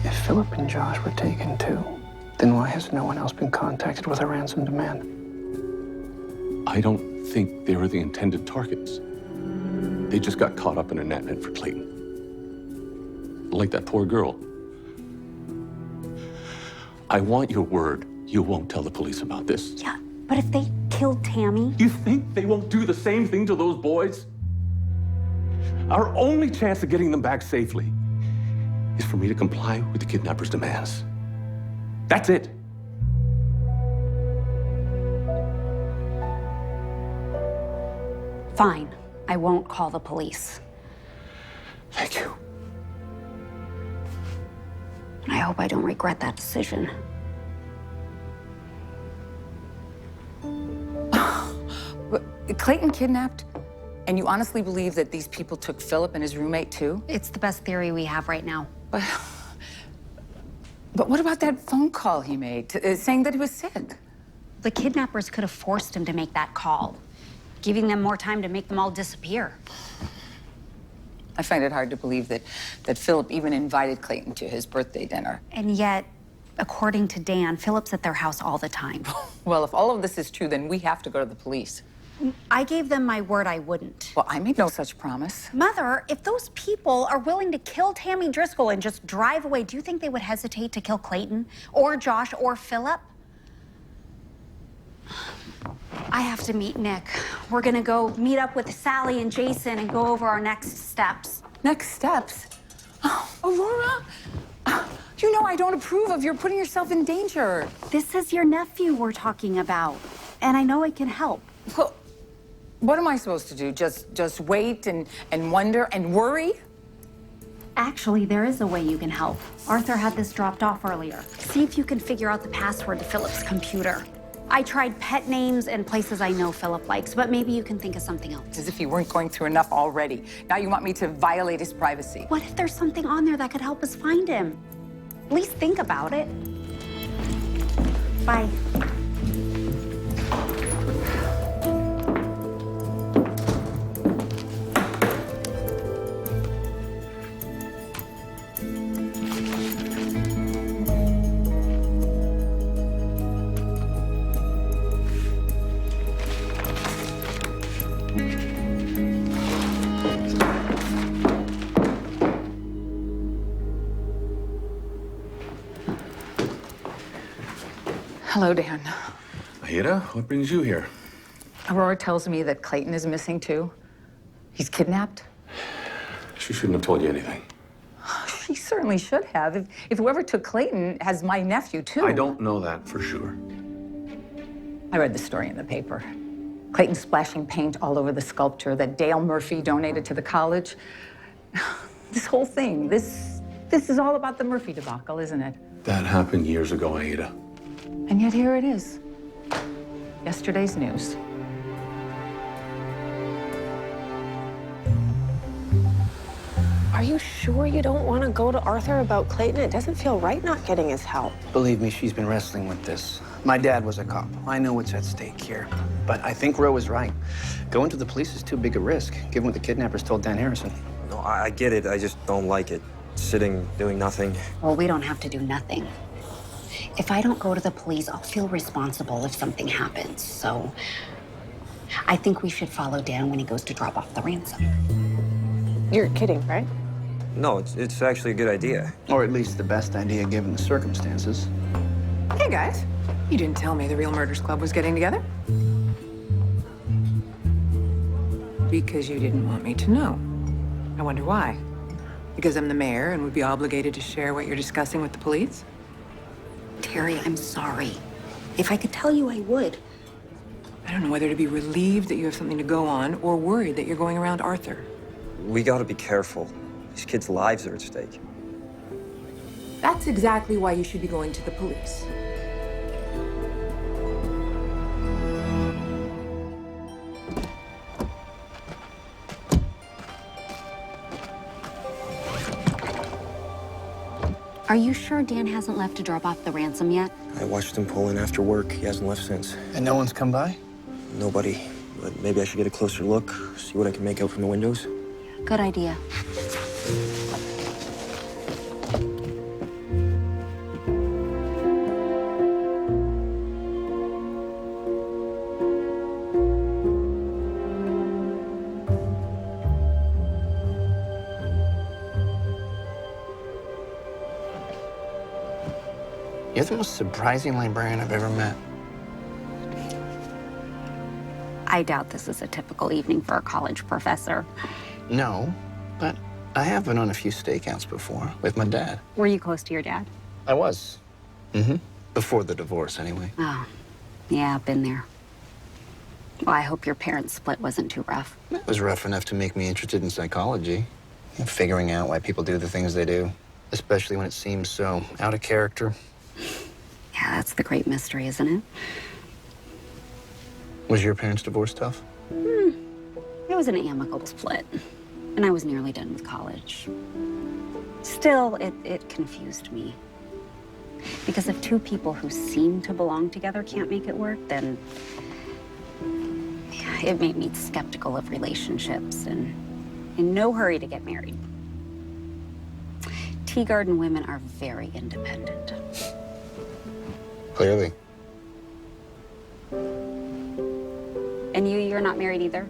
If Philip and Josh were taken too, then why has no one else been contacted with a ransom demand? I don't think they were the intended targets. They just got caught up in a net for Clayton. Like that poor girl. I want your word you won't tell the police about this. Yeah, but if they killed Tammy? You think they won't do the same thing to those boys? Our only chance of getting them back safely is for me to comply with the kidnappers' demands. That's it. Fine, I won't call the police. Thank you. I hope I don't regret that decision. Clayton kidnapped? And you honestly believe that these people took Philip and his roommate too? It's the best theory we have right now. But what about that phone call he made, saying that he was sick? The kidnappers could have forced him to make that call, giving them more time to make them all disappear. I find it hard to believe that Philip even invited Clayton to his birthday dinner. And yet, according to Dan, Philip's at their house all the time. Well, if all of this is true, then we have to go to the police. I gave them my word I wouldn't. Well, I made no such promise. Mother, if those people are willing to kill Tammy Driscoll and just drive away, do you think they would hesitate to kill Clayton or Josh or Philip? I have to meet Nick. We're gonna go meet up with Sally and Jason and go over our next steps. Next steps? Oh, Aurora, you know I don't approve of your putting yourself in danger. This is your nephew we're talking about, and I know it can help. Well, what am I supposed to do? Just wait and wonder and worry? Actually, there is a way you can help. Arthur had this dropped off earlier. See if you can figure out the password to Philip's computer. I tried pet names and places I know Philip likes, but maybe you can think of something else. As if you weren't going through enough already. Now you want me to violate his privacy. What if there's something on there that could help us find him? At least think about it. Bye. Hello, Dan. Aida, what brings you here? Aurora tells me that Clayton is missing too. He's kidnapped. She shouldn't have told you anything. She certainly should have. If whoever took Clayton has my nephew too. I don't know that for sure. I read the story in the paper. Clayton splashing paint all over the sculpture that Dale Murphy donated to the college. This whole thing, this is all about the Murphy debacle, isn't it? That happened years ago, Aida. And yet here it is. Yesterday's news. Are you sure you don't want to go to Arthur about Clayton? It doesn't feel right not getting his help. Believe me, she's been wrestling with this. My dad was a cop. I know what's at stake here. But I think Ro is right. Going to the police is too big a risk, given what the kidnappers told Dan Harrison. No, I get it. I just don't like it. Sitting, doing nothing. Well, we don't have to do nothing. If I don't go to the police, I'll feel responsible if something happens. So I think we should follow Dan when he goes to drop off the ransom. You're kidding, right? No, it's actually a good idea. Or at least the best idea given the circumstances. Hey, guys. You didn't tell me the Real Murders Club was getting together? Because you didn't want me to know. I wonder why. Because I'm the mayor and would be obligated to share what you're discussing with the police? Terry, I'm sorry. If I could tell you, I would. I don't know whether to be relieved that you have something to go on or worried that you're going around Arthur. We gotta be careful. These kids' lives are at stake. That's exactly why you should be going to the police. Are you sure Dan hasn't left to drop off the ransom yet? I watched him pull in after work. He hasn't left since. And no one's come by? Nobody. But maybe I should get a closer look, see what I can make out from the windows. Good idea. You're the most surprising librarian I've ever met. I doubt this is a typical evening for a college professor. No, but I have been on a few stakeouts before with my dad. Were you close to your dad? I was. Mm-hmm. Before the divorce, anyway. Oh, yeah, been there. Well, I hope your parents' split wasn't too rough. It was rough enough to make me interested in psychology. Figuring out why people do the things they do, especially when it seems so out of character. Yeah, that's the great mystery, isn't it? Was your parents' divorce tough? It was an amicable split, and I was nearly done with college. Still, it confused me. Because if two people who seem to belong together can't make it work, then it made me skeptical of relationships and in no hurry to get married. Teagarden women are very independent. Clearly. And you're not married either?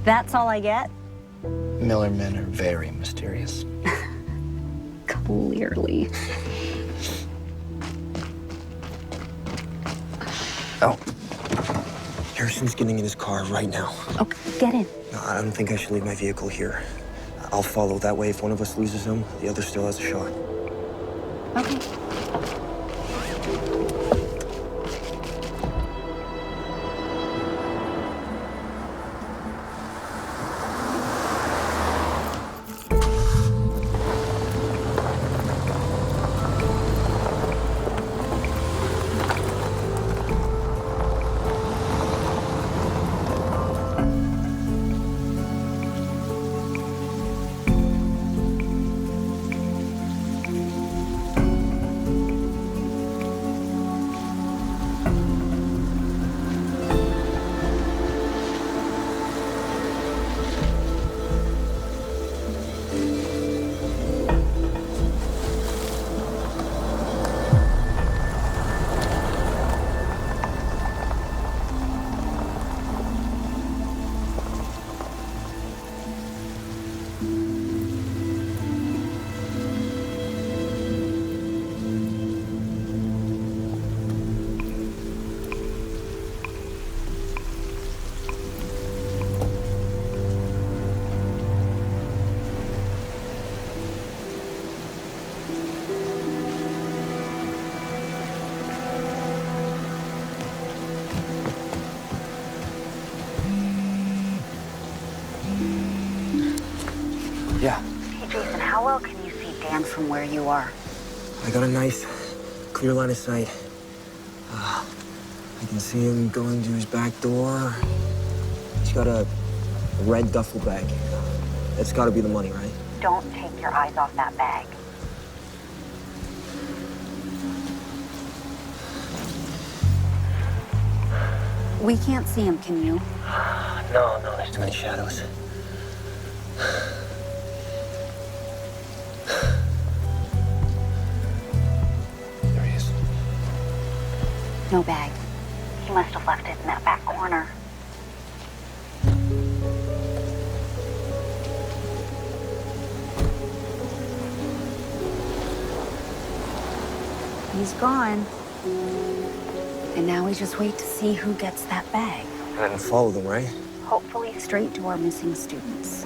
That's all I get? Miller men are very mysterious. Clearly. Oh. Harrison's getting in his car right now. Okay, get in. No, I don't think I should leave my vehicle here. I'll follow. That way, if one of us loses him, the other still has a shot. Okay. Yeah. Hey, Jason, how well can you see Dan from where you are? I got a nice, clear line of sight. I can see him going to his back door. He's got a red duffel bag. That's got to be the money, right? Don't take your eyes off that bag. We can't see him, can you? No, there's too many shadows. There he is. No bag. He must have left it in that back corner. He's gone. And now we just wait to see who gets that bag. And then follow them, right? Hopefully straight to our missing students.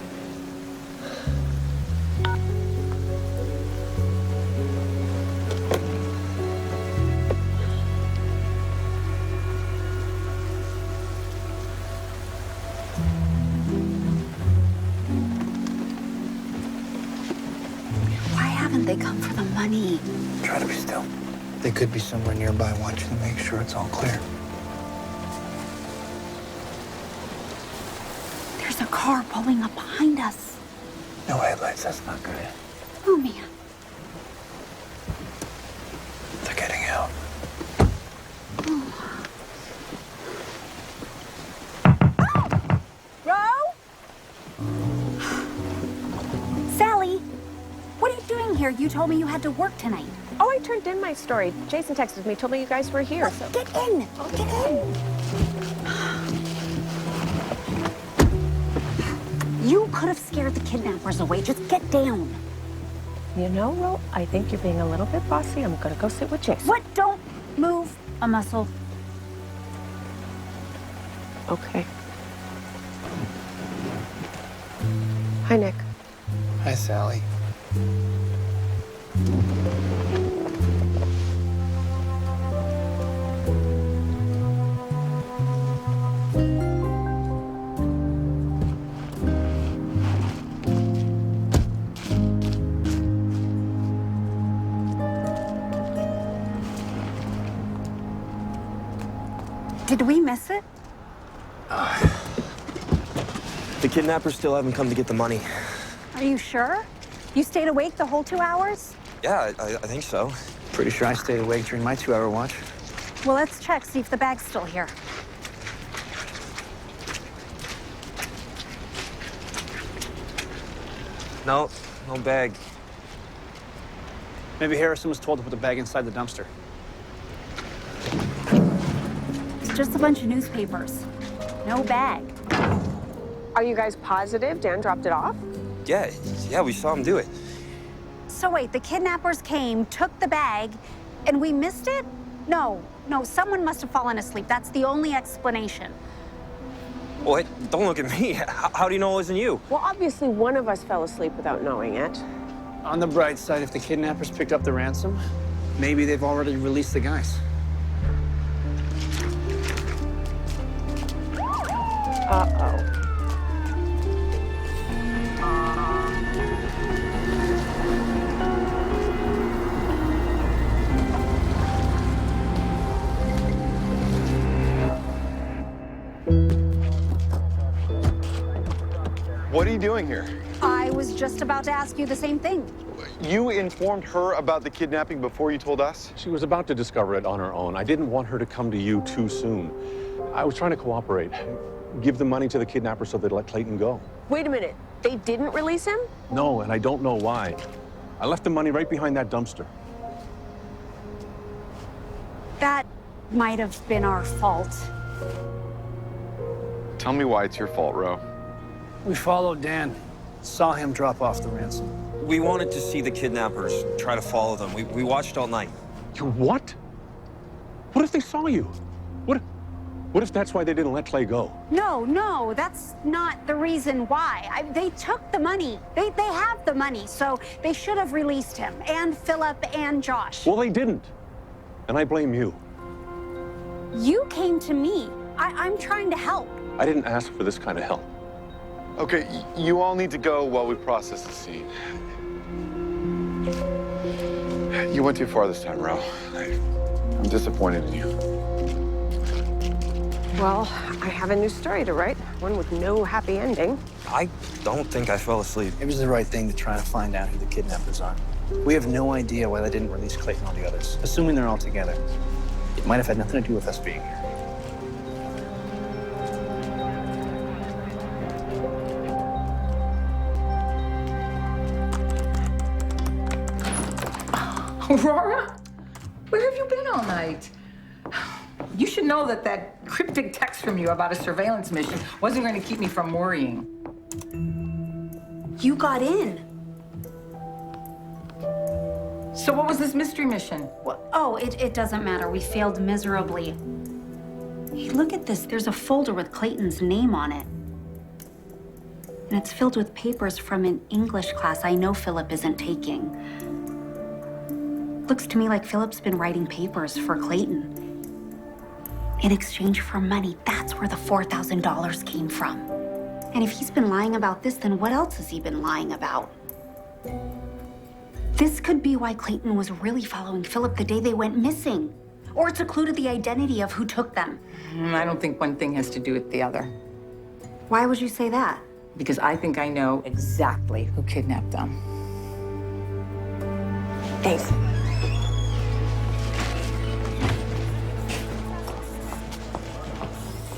Why haven't they come for the money? Try to be still. They could be somewhere nearby watching to make sure it's all clear. There's a car pulling up behind us. No headlights, that's not good. Oh, man. They're getting out. Sally, what are you doing here? You told me you had to work tonight. Oh, I turned in my story. Jason texted me, told me you guys were here. So get in. Get in. You could have scared the kidnappers away. Just get down. You know, Ro, I think you're being a little bit bossy. I'm gonna go sit with Jason. What? Don't move a muscle. Okay. Hi, Nick. Hi, Sally. Did we miss it? The kidnappers still haven't come to get the money. Are you sure? You stayed awake the whole 2 hours? Yeah, I think so. Pretty sure I stayed awake during my 2-hour watch. Well, let's check, see if the bag's still here. No bag. Maybe Harrison was told to put the bag inside the dumpster. It's just a bunch of newspapers. No bag. Are you guys positive Dan dropped it off? Yeah, we saw him do it. So wait, the kidnappers came, took the bag, and we missed it? No, someone must have fallen asleep. That's the only explanation. What? Don't look at me. How do you know it wasn't you? Well, obviously one of us fell asleep without knowing it. On the bright side, if the kidnappers picked up the ransom, maybe they've already released the guys. Uh-oh. What are you doing here? I was just about to ask you the same thing. You informed her about the kidnapping before you told us? She was about to discover it on her own. I didn't want her to come to you too soon. I was trying to cooperate. Give the money to the kidnappers so they'd let Clayton go. Wait a minute. They didn't release him? No, and I don't know why. I left the money right behind that dumpster. That might have been our fault. Tell me why it's your fault, Ro. We followed Dan, saw him drop off the ransom. We wanted to see the kidnappers, try to follow them. We watched all night. You what? What if they saw you? What if that's why they didn't let Clay go? No, that's not the reason why. They took the money. They have the money, so they should have released him, and Philip and Josh. Well, they didn't. And I blame you. You came to me. I'm trying to help. I didn't ask for this kind of help. Okay, you all need to go while we process the scene. You went too far this time, Ro. I'm disappointed in you. Well, I have a new story to write, one with no happy ending. I don't think I fell asleep. It was the right thing to try to find out who the kidnappers are. We have no idea why they didn't release Clayton or the others, assuming they're all together. It might have had nothing to do with us being here. Aurora? Where have you been all night? You should know that that cryptic text from you about a surveillance mission wasn't going to keep me from worrying. You got in. So what was this mystery mission? Oh, it doesn't matter. We failed miserably. Hey, look at this. There's a folder with Clayton's name on it. And it's filled with papers from an English class I know Philip isn't taking. Looks to me like Philip's been writing papers for Clayton. In exchange for money, that's where the $4,000 came from. And if he's been lying about this, then what else has he been lying about? This could be why Clayton was really following Philip the day they went missing. Or it's a clue to the identity of who took them. I don't think one thing has to do with the other. Why would you say that? Because I think I know exactly who kidnapped them. Thanks.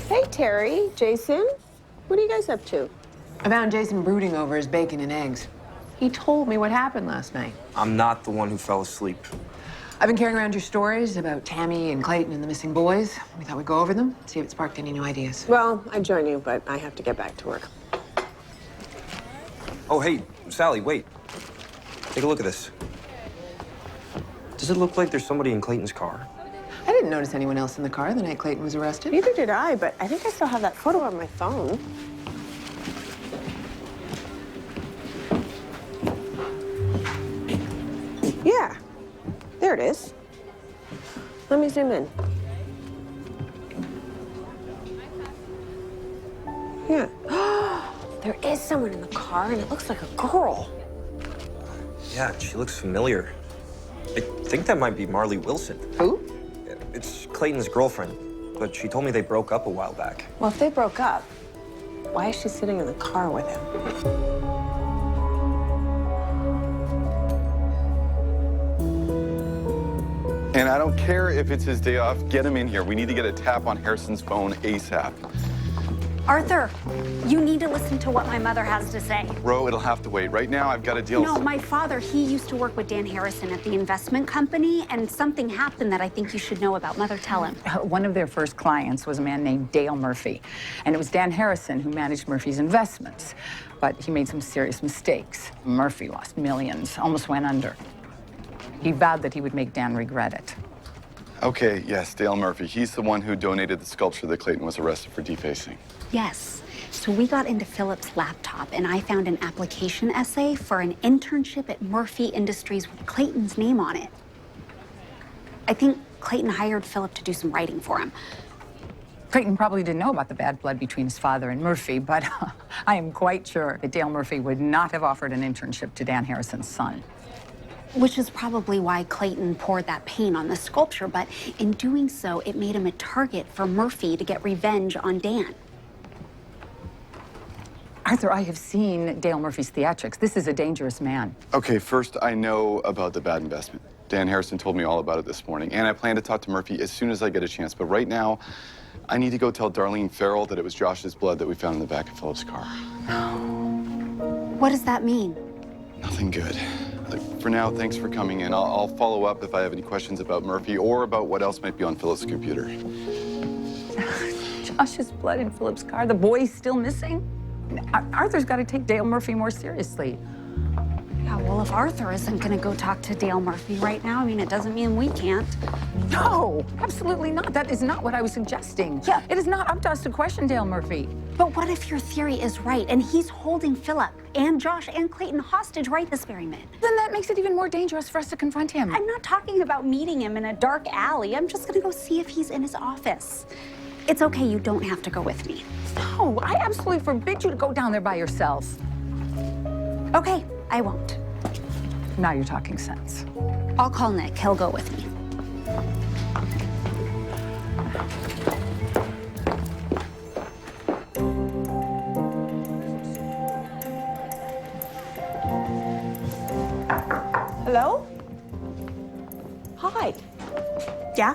Hey, Terry, Jason, what are you guys up to? I found Jason brooding over his bacon and eggs. He told me what happened last night. I'm not the one who fell asleep. I've been carrying around your stories about Tammy and Clayton and the missing boys. We thought we'd go over them, see if it sparked any new ideas. Well, I'd join you, but I have to get back to work. Oh, hey, Sally, wait. Take a look at this. Does it look like there's somebody in Clayton's car? I didn't notice anyone else in the car the night Clayton was arrested. Neither did I, but I think I still have that photo on my phone. Yeah, there it is. Let me zoom in. Yeah. There is someone in the car, and it looks like a girl. Yeah, she looks familiar. I think that might be Marley Wilson. Who? It's Clayton's girlfriend, but she told me they broke up a while back. Well, if they broke up, why is she sitting in the car with him? And I don't care if it's his day off, get him in here. We need to get a tap on Harrison's phone ASAP. Arthur, you need to listen to what my mother has to say. Ro, it'll have to wait. Right now, I've got a deal. No, my father, he used to work with Dan Harrison at the investment company, and something happened that I think you should know about. Mother, tell him. One of their first clients was a man named Dale Murphy, and it was Dan Harrison who managed Murphy's investments. But he made some serious mistakes. Murphy lost millions, almost went under. He vowed that he would make Dan regret it. Okay, yes, Dale Murphy. He's the one who donated the sculpture that Clayton was arrested for defacing. Yes. So we got into Philip's laptop, and I found an application essay for an internship at Murphy Industries with Clayton's name on it. I think Clayton hired Philip to do some writing for him. Clayton probably didn't know about the bad blood between his father and Murphy, but I am quite sure that Dale Murphy would not have offered an internship to Dan Harrison's son. Which is probably why Clayton poured that paint on the sculpture, but in doing so, it made him a target for Murphy to get revenge on Dan. Arthur, I have seen Dale Murphy's theatrics. This is a dangerous man. Okay, first, I know about the bad investment. Dan Harrison told me all about it this morning, and I plan to talk to Murphy as soon as I get a chance. But right now, I need to go tell Darlene Farrell that it was Josh's blood that we found in the back of Philip's car. What does that mean? Nothing good. For now, thanks for coming in. I'll follow up if I have any questions about Murphy or about what else might be on Philip's computer. Josh's blood in Philip's car. The boy's still missing. Arthur's got to take Dale Murphy more seriously. Yeah, well, if Arthur isn't going to go talk to Dale Murphy right now, I mean, it doesn't mean we can't. No, absolutely not. That is not what I was suggesting. Yeah. It is not up to us to question Dale Murphy. But what if your theory is right and he's holding Philip and Josh and Clayton hostage right this very minute? Then that makes it even more dangerous for us to confront him. I'm not talking about meeting him in a dark alley. I'm just going to go see if he's in his office. It's okay, you don't have to go with me. No, I absolutely forbid you to go down there by yourself. Okay, I won't. Now you're talking sense. I'll call Nick. He'll go with me. Hello? Hi. Yeah?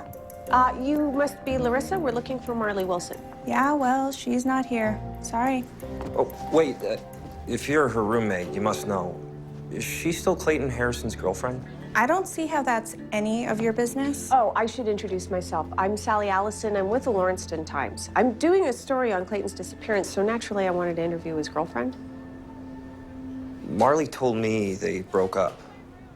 You must be Larissa. We're looking for Marley Wilson. Yeah, well, she's not here. Sorry. Oh, wait. If you're her roommate, you must know. Is she still Clayton Harrison's girlfriend? I don't see how that's any of your business. Oh, I should introduce myself. I'm Sally Allison. I'm with the Lawrencetown Times. I'm doing a story on Clayton's disappearance, so naturally I wanted to interview his girlfriend. Marley told me they broke up.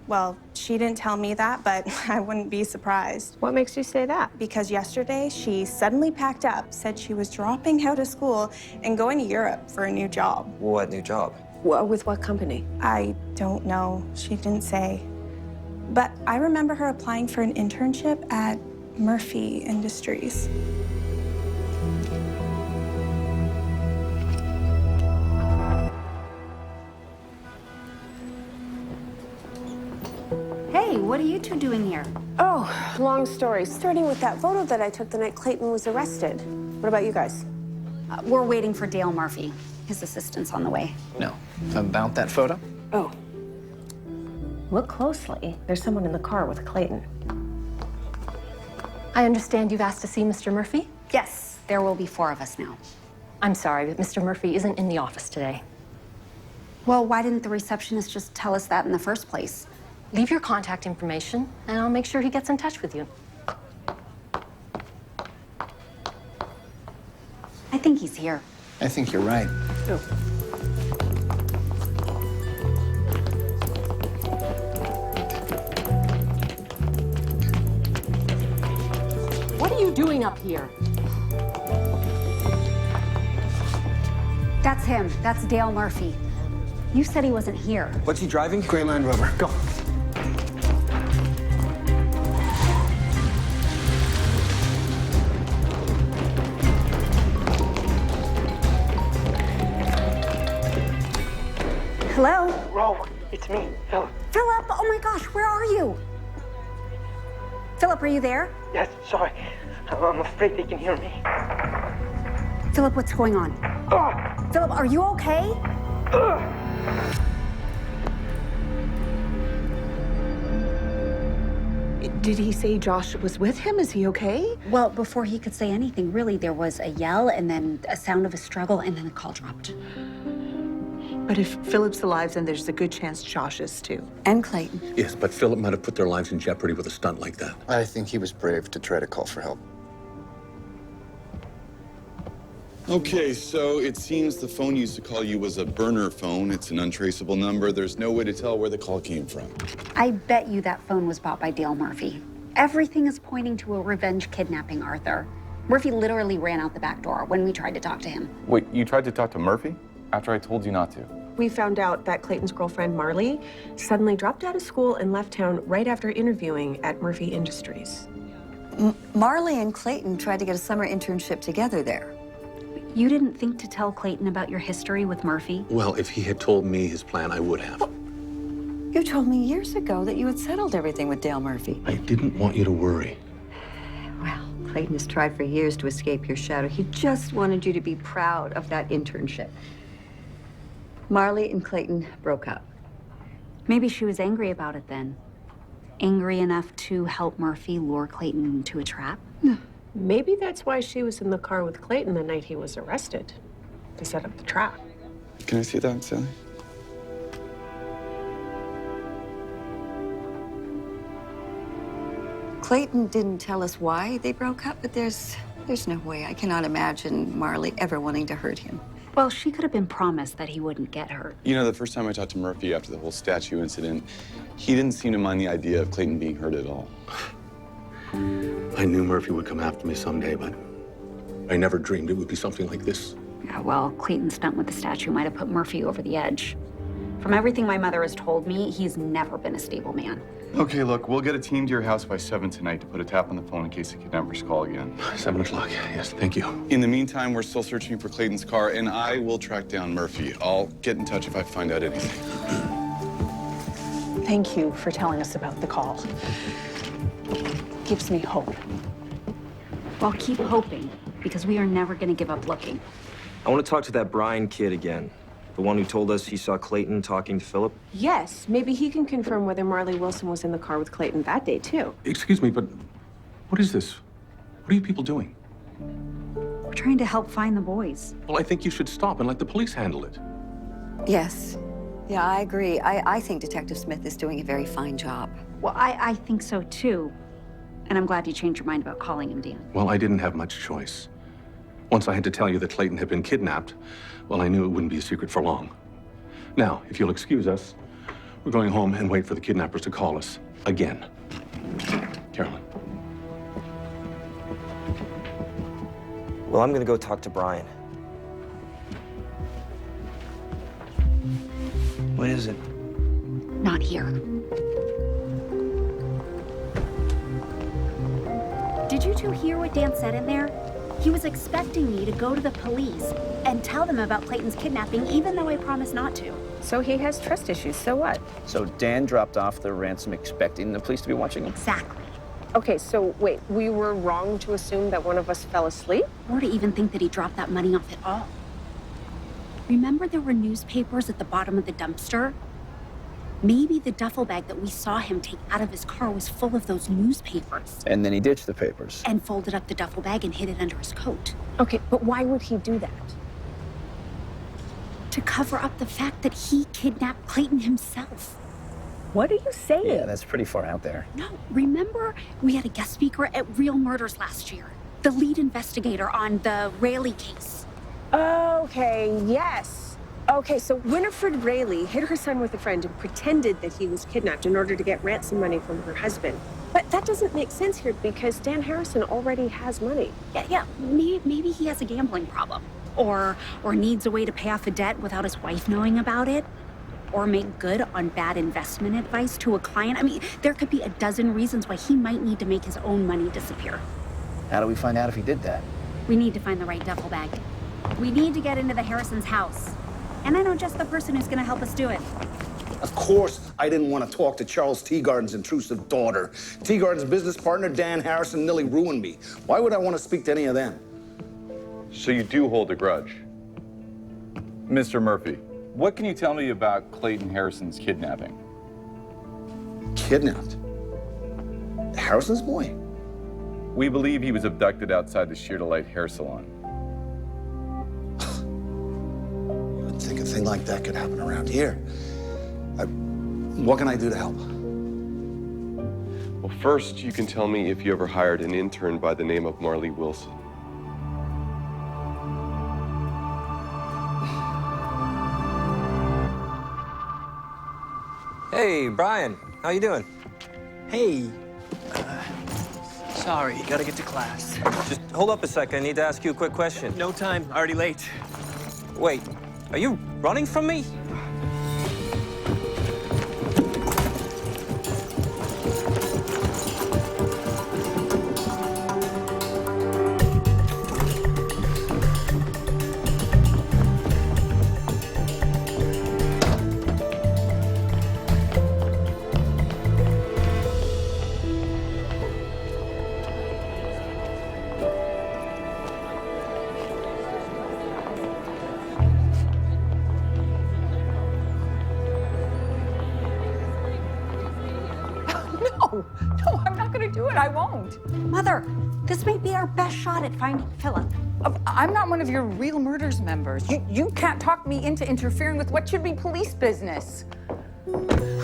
Well, she didn't tell me that, but I wouldn't be surprised. What makes you say that? Because yesterday she suddenly packed up, said she was dropping out of school and going to Europe for a new job. What new job? With what company? I don't know. She didn't say. But I remember her applying for an internship at Murphy Industries. Hey, what are you two doing here? Oh, long story. Starting with that photo that I took the night Clayton was arrested. What about you guys? We're waiting for Dale Murphy. His assistant's on the way. No. About that photo? Oh. Look closely. There's someone in the car with Clayton. I understand you've asked to see Mr. Murphy? Yes, there will be 4 of us now. I'm sorry, but Mr. Murphy isn't in the office today. Well, why didn't the receptionist just tell us that in the first place? Leave your contact information, and I'll make sure he gets in touch with you. I think he's here. I think you're right. Oh. What are you doing up here? That's him. That's Dale Murphy. You said he wasn't here. What's he driving? Gray Land Rover. Go. Hello? Ro, it's me, Philip. Philip, oh my gosh, where are you? Philip, are you there? Yes, sorry. I'm afraid they can hear me. Philip, what's going on? Philip, are you okay? Did he say Josh was with him? Is he okay? Well, before he could say anything, really, there was a yell and then a sound of a struggle and then the call dropped. But if Philip's alive, then there's a good chance Josh is too. And Clayton. Yes, but Philip might have put their lives in jeopardy with a stunt like that. I think he was brave to try to call for help. Okay, so it seems the phone used to call you was a burner phone. It's an untraceable number. There's no way to tell where the call came from. I bet you that phone was bought by Dale Murphy. Everything is pointing to a revenge kidnapping, Arthur. Murphy literally ran out the back door when we tried to talk to him. Wait, you tried to talk to Murphy? After I told you not to? We found out that Clayton's girlfriend, Marley, suddenly dropped out of school and left town right after interviewing at Murphy Industries. Marley and Clayton tried to get a summer internship together there. You didn't think to tell Clayton about your history with Murphy? Well, if he had told me his plan, I would have. You told me years ago that you had settled everything with Dale Murphy. I didn't want you to worry. Well, Clayton has tried for years to escape your shadow. He just wanted you to be proud of that internship. Marley and Clayton broke up. Maybe she was angry about it then. Angry enough to help Murphy lure Clayton into a trap? Maybe that's why she was in the car with Clayton the night he was arrested, to set up the trap. Can I see that, Sally? Clayton didn't tell us why they broke up, but there's no way. I cannot imagine Marley ever wanting to hurt him. Well, she could have been promised that he wouldn't get hurt. You know, the first time I talked to Murphy after the whole statue incident, he didn't seem to mind the idea of Clayton being hurt at all. I knew Murphy would come after me someday, but I never dreamed it would be something like this. Yeah, well, Clayton's stunt with the statue might have put Murphy over the edge. From everything my mother has told me, he's never been a stable man. Okay, look, we'll get a team to your house by 7 tonight to put a tap on the phone in case the kidnappers call again. 7 o'clock, yes, thank you. In the meantime, we're still searching for Clayton's car, and I will track down Murphy. I'll get in touch if I find out anything. Thank you for telling us about the call. Gives me hope. Well, keep hoping, because we are never going to give up looking. I want to talk to that Brian kid again. The one who told us he saw Clayton talking to Philip? Yes, maybe he can confirm whether Marley Wilson was in the car with Clayton that day, too. Excuse me, but what is this? What are you people doing? We're trying to help find the boys. Well, I think you should stop and let the police handle it. Yes. Yeah, I agree. I think Detective Smith is doing a very fine job. Well, I think so too. And I'm glad you changed your mind about calling him Dan. Well, I didn't have much choice. Once I had to tell you that Clayton had been kidnapped, well, I knew it wouldn't be a secret for long. Now, if you'll excuse us, we're going home and wait for the kidnappers to call us again. Carolyn. Well, I'm gonna go talk to Brian. What is it? Not here. Did you two hear what Dan said in there? He was expecting me to go to the police and tell them about Clayton's kidnapping, even though I promised not to. So he has trust issues, so what? So Dan dropped off the ransom expecting the police to be watching him? Exactly. Okay, so wait, we were wrong to assume that one of us fell asleep? Or to even think that he dropped that money off at all. Remember there were newspapers at the bottom of the dumpster? Maybe the duffel bag that we saw him take out of his car was full of those newspapers. And then he ditched the papers. And folded up the duffel bag and hid it under his coat. Okay, but why would he do that? To cover up the fact that he kidnapped Clayton himself. What are you saying? Yeah, that's pretty far out there. No, remember we had a guest speaker at Real Murders last year? The lead investigator on the Rayleigh case. Okay, yes. Okay, so Winifred Rayleigh hid her son with a friend and pretended that he was kidnapped in order to get ransom money from her husband. But that doesn't make sense here because Dan Harrison already has money. Yeah, maybe he has a gambling problem. Or needs a way to pay off a debt without his wife knowing about it. Or make good on bad investment advice to a client. I mean, there could be a dozen reasons why he might need to make his own money disappear. How do we find out if he did that? We need to find the right duffel bag. We need to get into the Harrison's house. And I know just the person who's gonna help us do it. Of course, I didn't want to talk to Charles Teagarden's intrusive daughter. Teagarden's business partner, Dan Harrison, nearly ruined me. Why would I want to speak to any of them? So you do hold a grudge? Mr. Murphy, what can you tell me about Clayton Harrison's kidnapping? Kidnapped? Harrison's boy? We believe he was abducted outside the Sheer Delight hair salon. You would think a thing like that could happen around here. What can I do to help? Well, first, you can tell me if you ever hired an intern by the name of Marley Wilson. Hey, Brian. How you doing? Hey. Sorry, gotta get to class. Just hold up a second. I need to ask you a quick question. No time, already late. Wait, are you running from me? No, I'm not gonna do it. I won't. Mother, this may be our best shot at finding Philip. I'm not one of your Real Murders members. You can't talk me into interfering with what should be police business.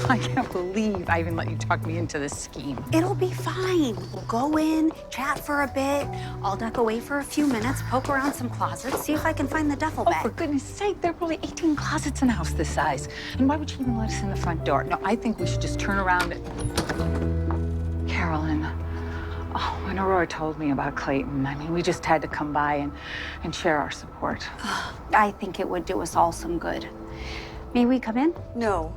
I can't believe I even let you talk me into this scheme. It'll be fine. We'll go in, chat for a bit. I'll duck away for a few minutes, poke around some closets, see if I can find the duffel bag. Oh, for goodness sake, there are probably 18 closets in a house this size. And why would you even let us in the front door? No, I think we should just turn around and... Carolyn, oh, when Aurora told me about Clayton, I mean, we just had to come by and share our support. I think it would do us all some good. May we come in? No.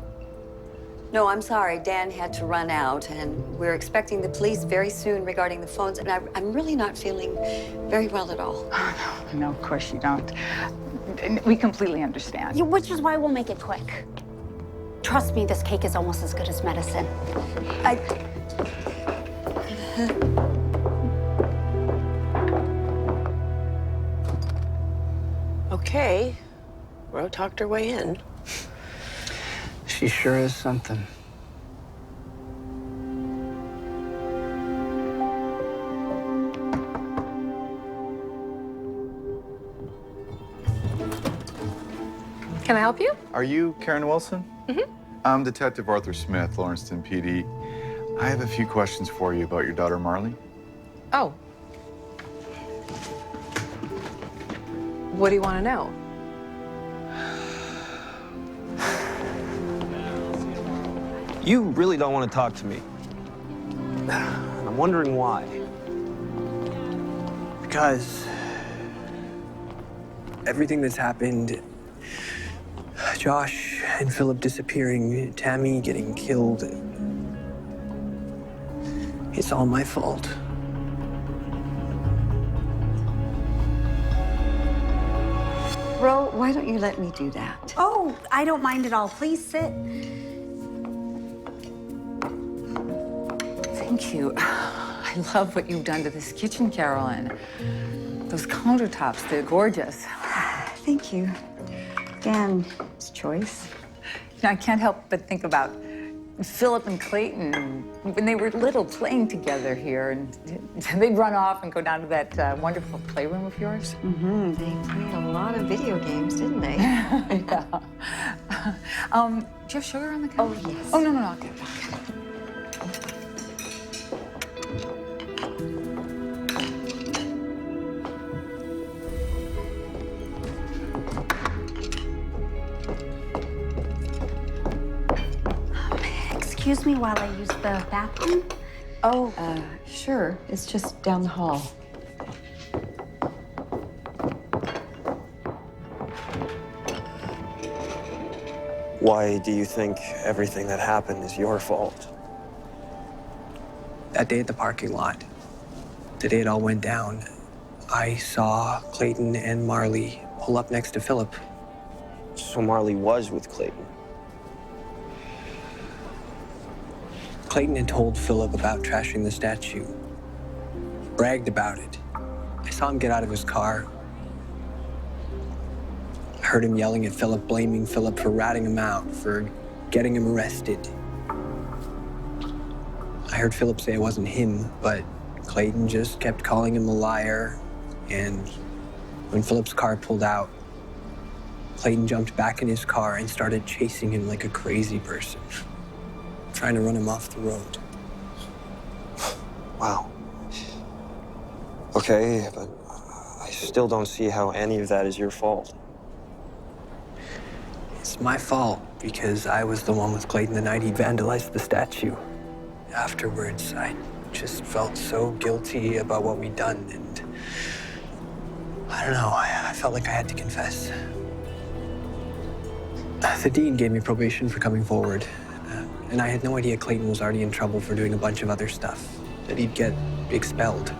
No, I'm sorry. Dan had to run out, and we're expecting the police very soon regarding the phones, and I'm really not feeling very well at all. Oh, no, of course you don't. We completely understand. Yeah, which is why we'll make it quick. Trust me, this cake is almost as good as medicine. Okay, Ro talked her way in. She sure is something. Can I help you? Are you Karen Wilson? Mm-hmm. I'm Detective Arthur Smith, Lawrencetown PD. I have a few questions for you about your daughter, Marley. Oh. What do you want to know? You really don't want to talk to me. I'm wondering why. Because everything that's happened, Josh and Philip disappearing, Tammy getting killed, it's all my fault. Ro, why don't you let me do that? Oh, I don't mind at all. Please sit. Thank you. I love what you've done to this kitchen, Carolyn. Those countertops, they're gorgeous. Thank you. Dan's choice. You know, I can't help but think about Philip and Clayton when they were little playing together here, and they'd run off and go down to that wonderful playroom of yours. Mm-hmm. They played a lot of video games, didn't they? Yeah. Do you have sugar on the counter? Oh, yes. Oh, no, I'll get it. Excuse me while I use the bathroom. Oh, sure. It's just down the hall. Why do you think everything that happened is your fault? That day at the parking lot, the day it all went down, I saw Clayton and Marley pull up next to Philip. So Marley was with Clayton. Clayton had told Philip about trashing the statue, bragged about it. I saw him get out of his car. I heard him yelling at Philip, blaming Philip for ratting him out, for getting him arrested. I heard Philip say it wasn't him, but Clayton just kept calling him a liar. And when Philip's car pulled out, Clayton jumped back in his car and started chasing him like a crazy person, trying to run him off the road. Wow. Okay, but I still don't see how any of that is your fault. It's my fault because I was the one with Clayton the night he vandalized the statue. Afterwards, I just felt so guilty about what we'd done, and I don't know, I felt like I had to confess. The dean gave me probation for coming forward, and I had no idea Clayton was already in trouble for doing a bunch of other stuff, that he'd get expelled.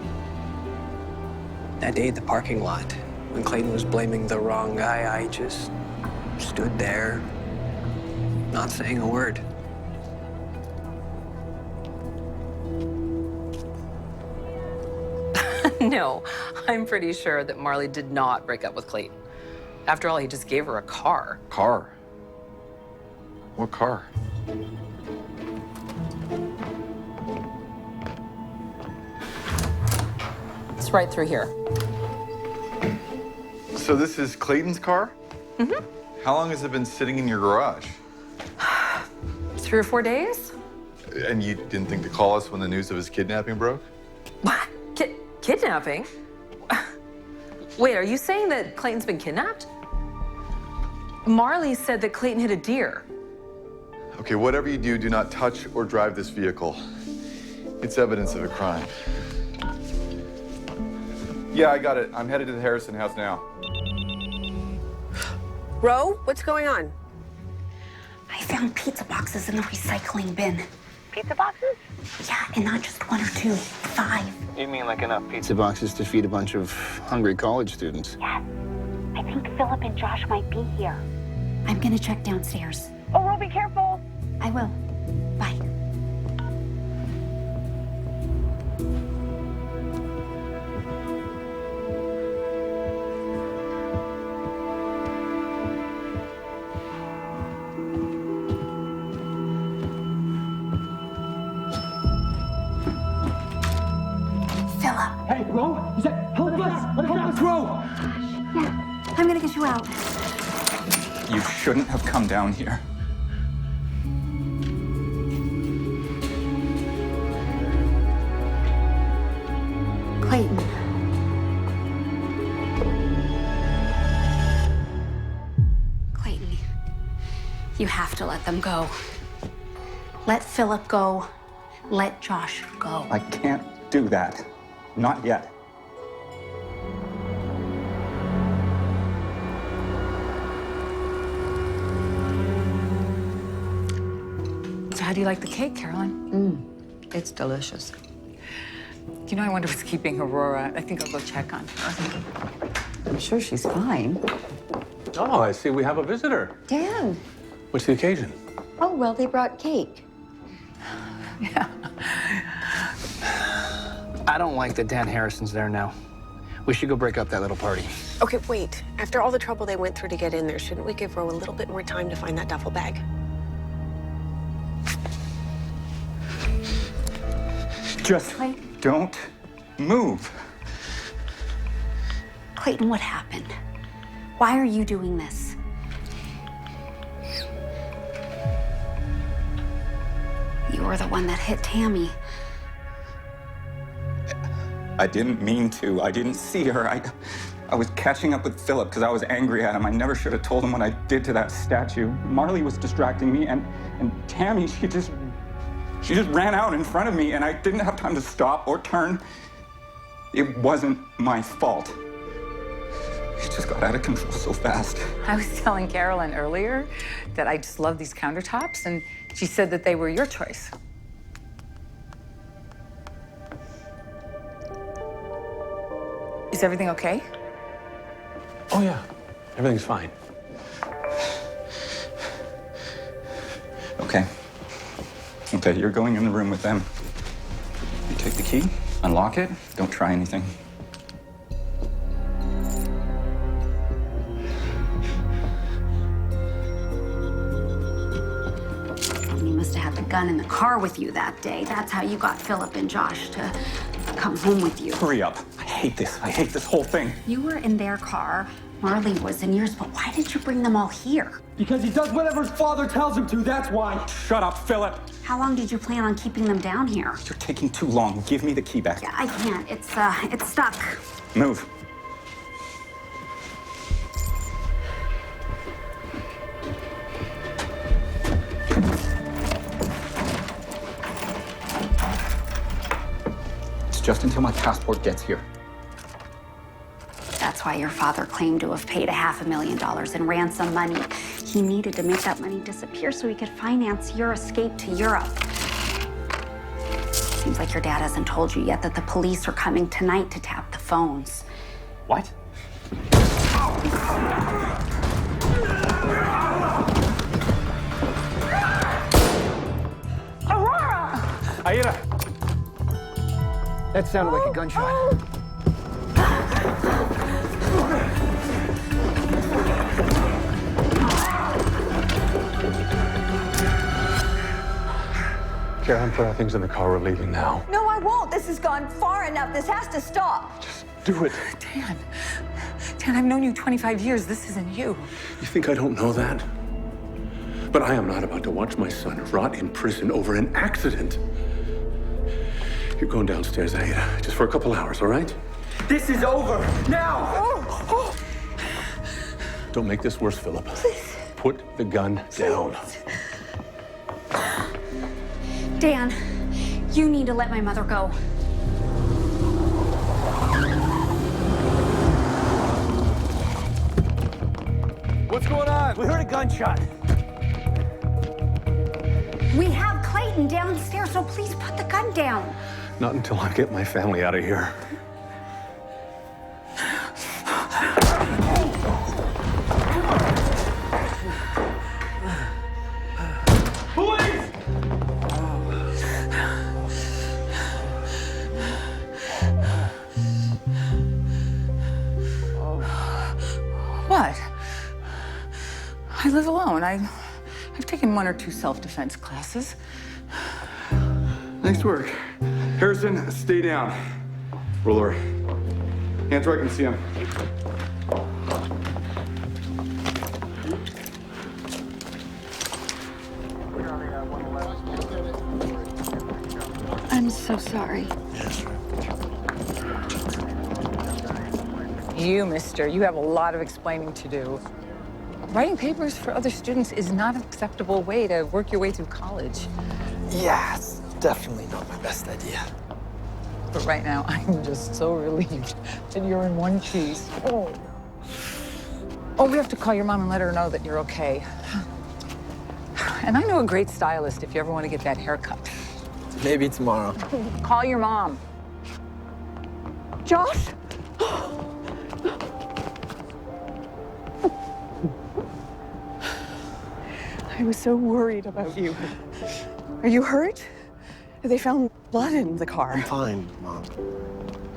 That day at the parking lot, when Clayton was blaming the wrong guy, I just stood there, not saying a word. No, I'm pretty sure that Marley did not break up with Clayton. After all, he just gave her a car. Car? What car? It's right through here. So this is Clayton's car? Mm-hmm. How long has it been sitting in your garage? 3 or 4 days? And you didn't think to call us when the news of his kidnapping broke? What? Kidnapping? Wait, are you saying that Clayton's been kidnapped? Marley said that Clayton hit a deer. Okay, whatever you do, do not touch or drive this vehicle. It's evidence of a crime. Yeah, I got it. I'm headed to the Harrison house now. Ro, what's going on? I found pizza boxes in the recycling bin. Pizza boxes? Yeah, and not just 1 or 2, 5. You mean like enough pizza boxes to feed a bunch of hungry college students? Yes. I think Philip and Josh might be here. I'm gonna check downstairs. Oh, Ro, be careful. I will. Bye. bro? Is that help us? Help us, bro! Yeah, I'm gonna get you out. You shouldn't have come down here. Clayton. Clayton, you have to let them go. Let Philip go. Let Josh go. I can't do that. Not yet. So how do you like the cake, Caroline? It's delicious. You know, I wonder what's keeping Aurora. I think I'll go check on her. I'm sure she's fine. Oh, I see we have a visitor. Dan. What's the occasion? Oh, well, they brought cake. I don't like that Dan Harrison's there now. We should go break up that little party. Okay, wait. After all the trouble they went through to get in there, shouldn't we give Ro a little bit more time to find that duffel bag? Just don't move. Clayton, what happened? Why are you doing this? You were the one that hit Tammy. I didn't mean to. I didn't see her. I was catching up with Philip because I was angry at him. I never should have told him what I did to that statue. Marley was distracting me, and Tammy, she just ran out in front of me, and I didn't have time to stop or turn. It wasn't my fault. It just got out of control so fast. I was telling Caroline earlier that I just love these countertops, and she said that they were your choice. Is everything okay? Oh, yeah. Everything's fine. Okay. Okay, you're going in the room with them. You take the key, unlock it, don't try anything. You must have had the gun in the car with you that day. That's how you got Philip and Josh to come home with you. Hurry up. I hate this. I hate this whole thing. You were in their car. Marley was in yours, but why did you bring them all here? Because he does whatever his father tells him to, that's why. Shut up, Philip. How long did you plan on keeping them down here? You're taking too long. Give me the key back. Yeah, I can't. It's stuck. Move. It's just until my passport gets here. That's why your father claimed to have paid $500,000 in ransom money. He needed to make that money disappear so he could finance your escape to Europe. Seems like your dad hasn't told you yet that the police are coming tonight to tap the phones. What? Aurora! Aida! That sounded like a gunshot. Karen, put our things in the car. We're leaving now. No, I won't. This has gone far enough. This has to stop. Do it. Dan, I've known you 25 years. This isn't you. You think I don't know that? But I am not about to watch my son rot in prison over an accident. You're going downstairs, Aida, just for a couple hours, all right? This is over. Now! Don't make this worse, Philip. Please. Put the gun down. Dan, you need to let my mother go. What's going on? We heard a gunshot. We have Clayton downstairs, so please put the gun down. Not until I get my family out of here. What? I live alone. I've taken 1 or 2 self-defense classes. Nice work. Harrison, stay down. Roller, Hands where I can see him. I'm so sorry. You, mister, you have a lot of explaining to do. Writing papers for other students is not an acceptable way to work your way through college. Yeah, it's definitely not my best idea. But right now, I'm just so relieved that you're in one piece. Oh. Oh, we have to call your mom and let her know that you're okay. And I know a great stylist if you ever want to get that haircut. Maybe tomorrow. Call your mom. Josh? I was so worried about you. Are you hurt? They found blood in the car. I'm fine, Mom.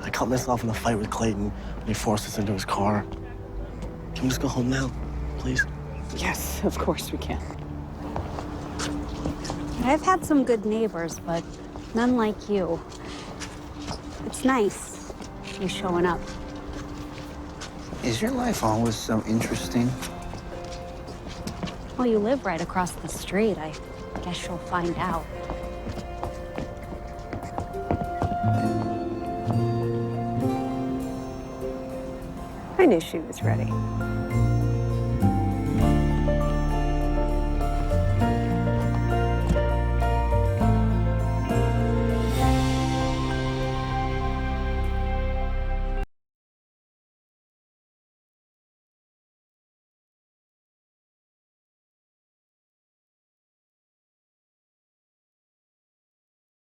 I caught myself in a fight with Clayton when he forced us into his car. Can we just go home now, please? Yes, of course we can. I've had some good neighbors, but none like you. It's nice, you showing up. Is your life always so interesting? Well, you live right across the street. I guess you'll find out. I knew she was ready.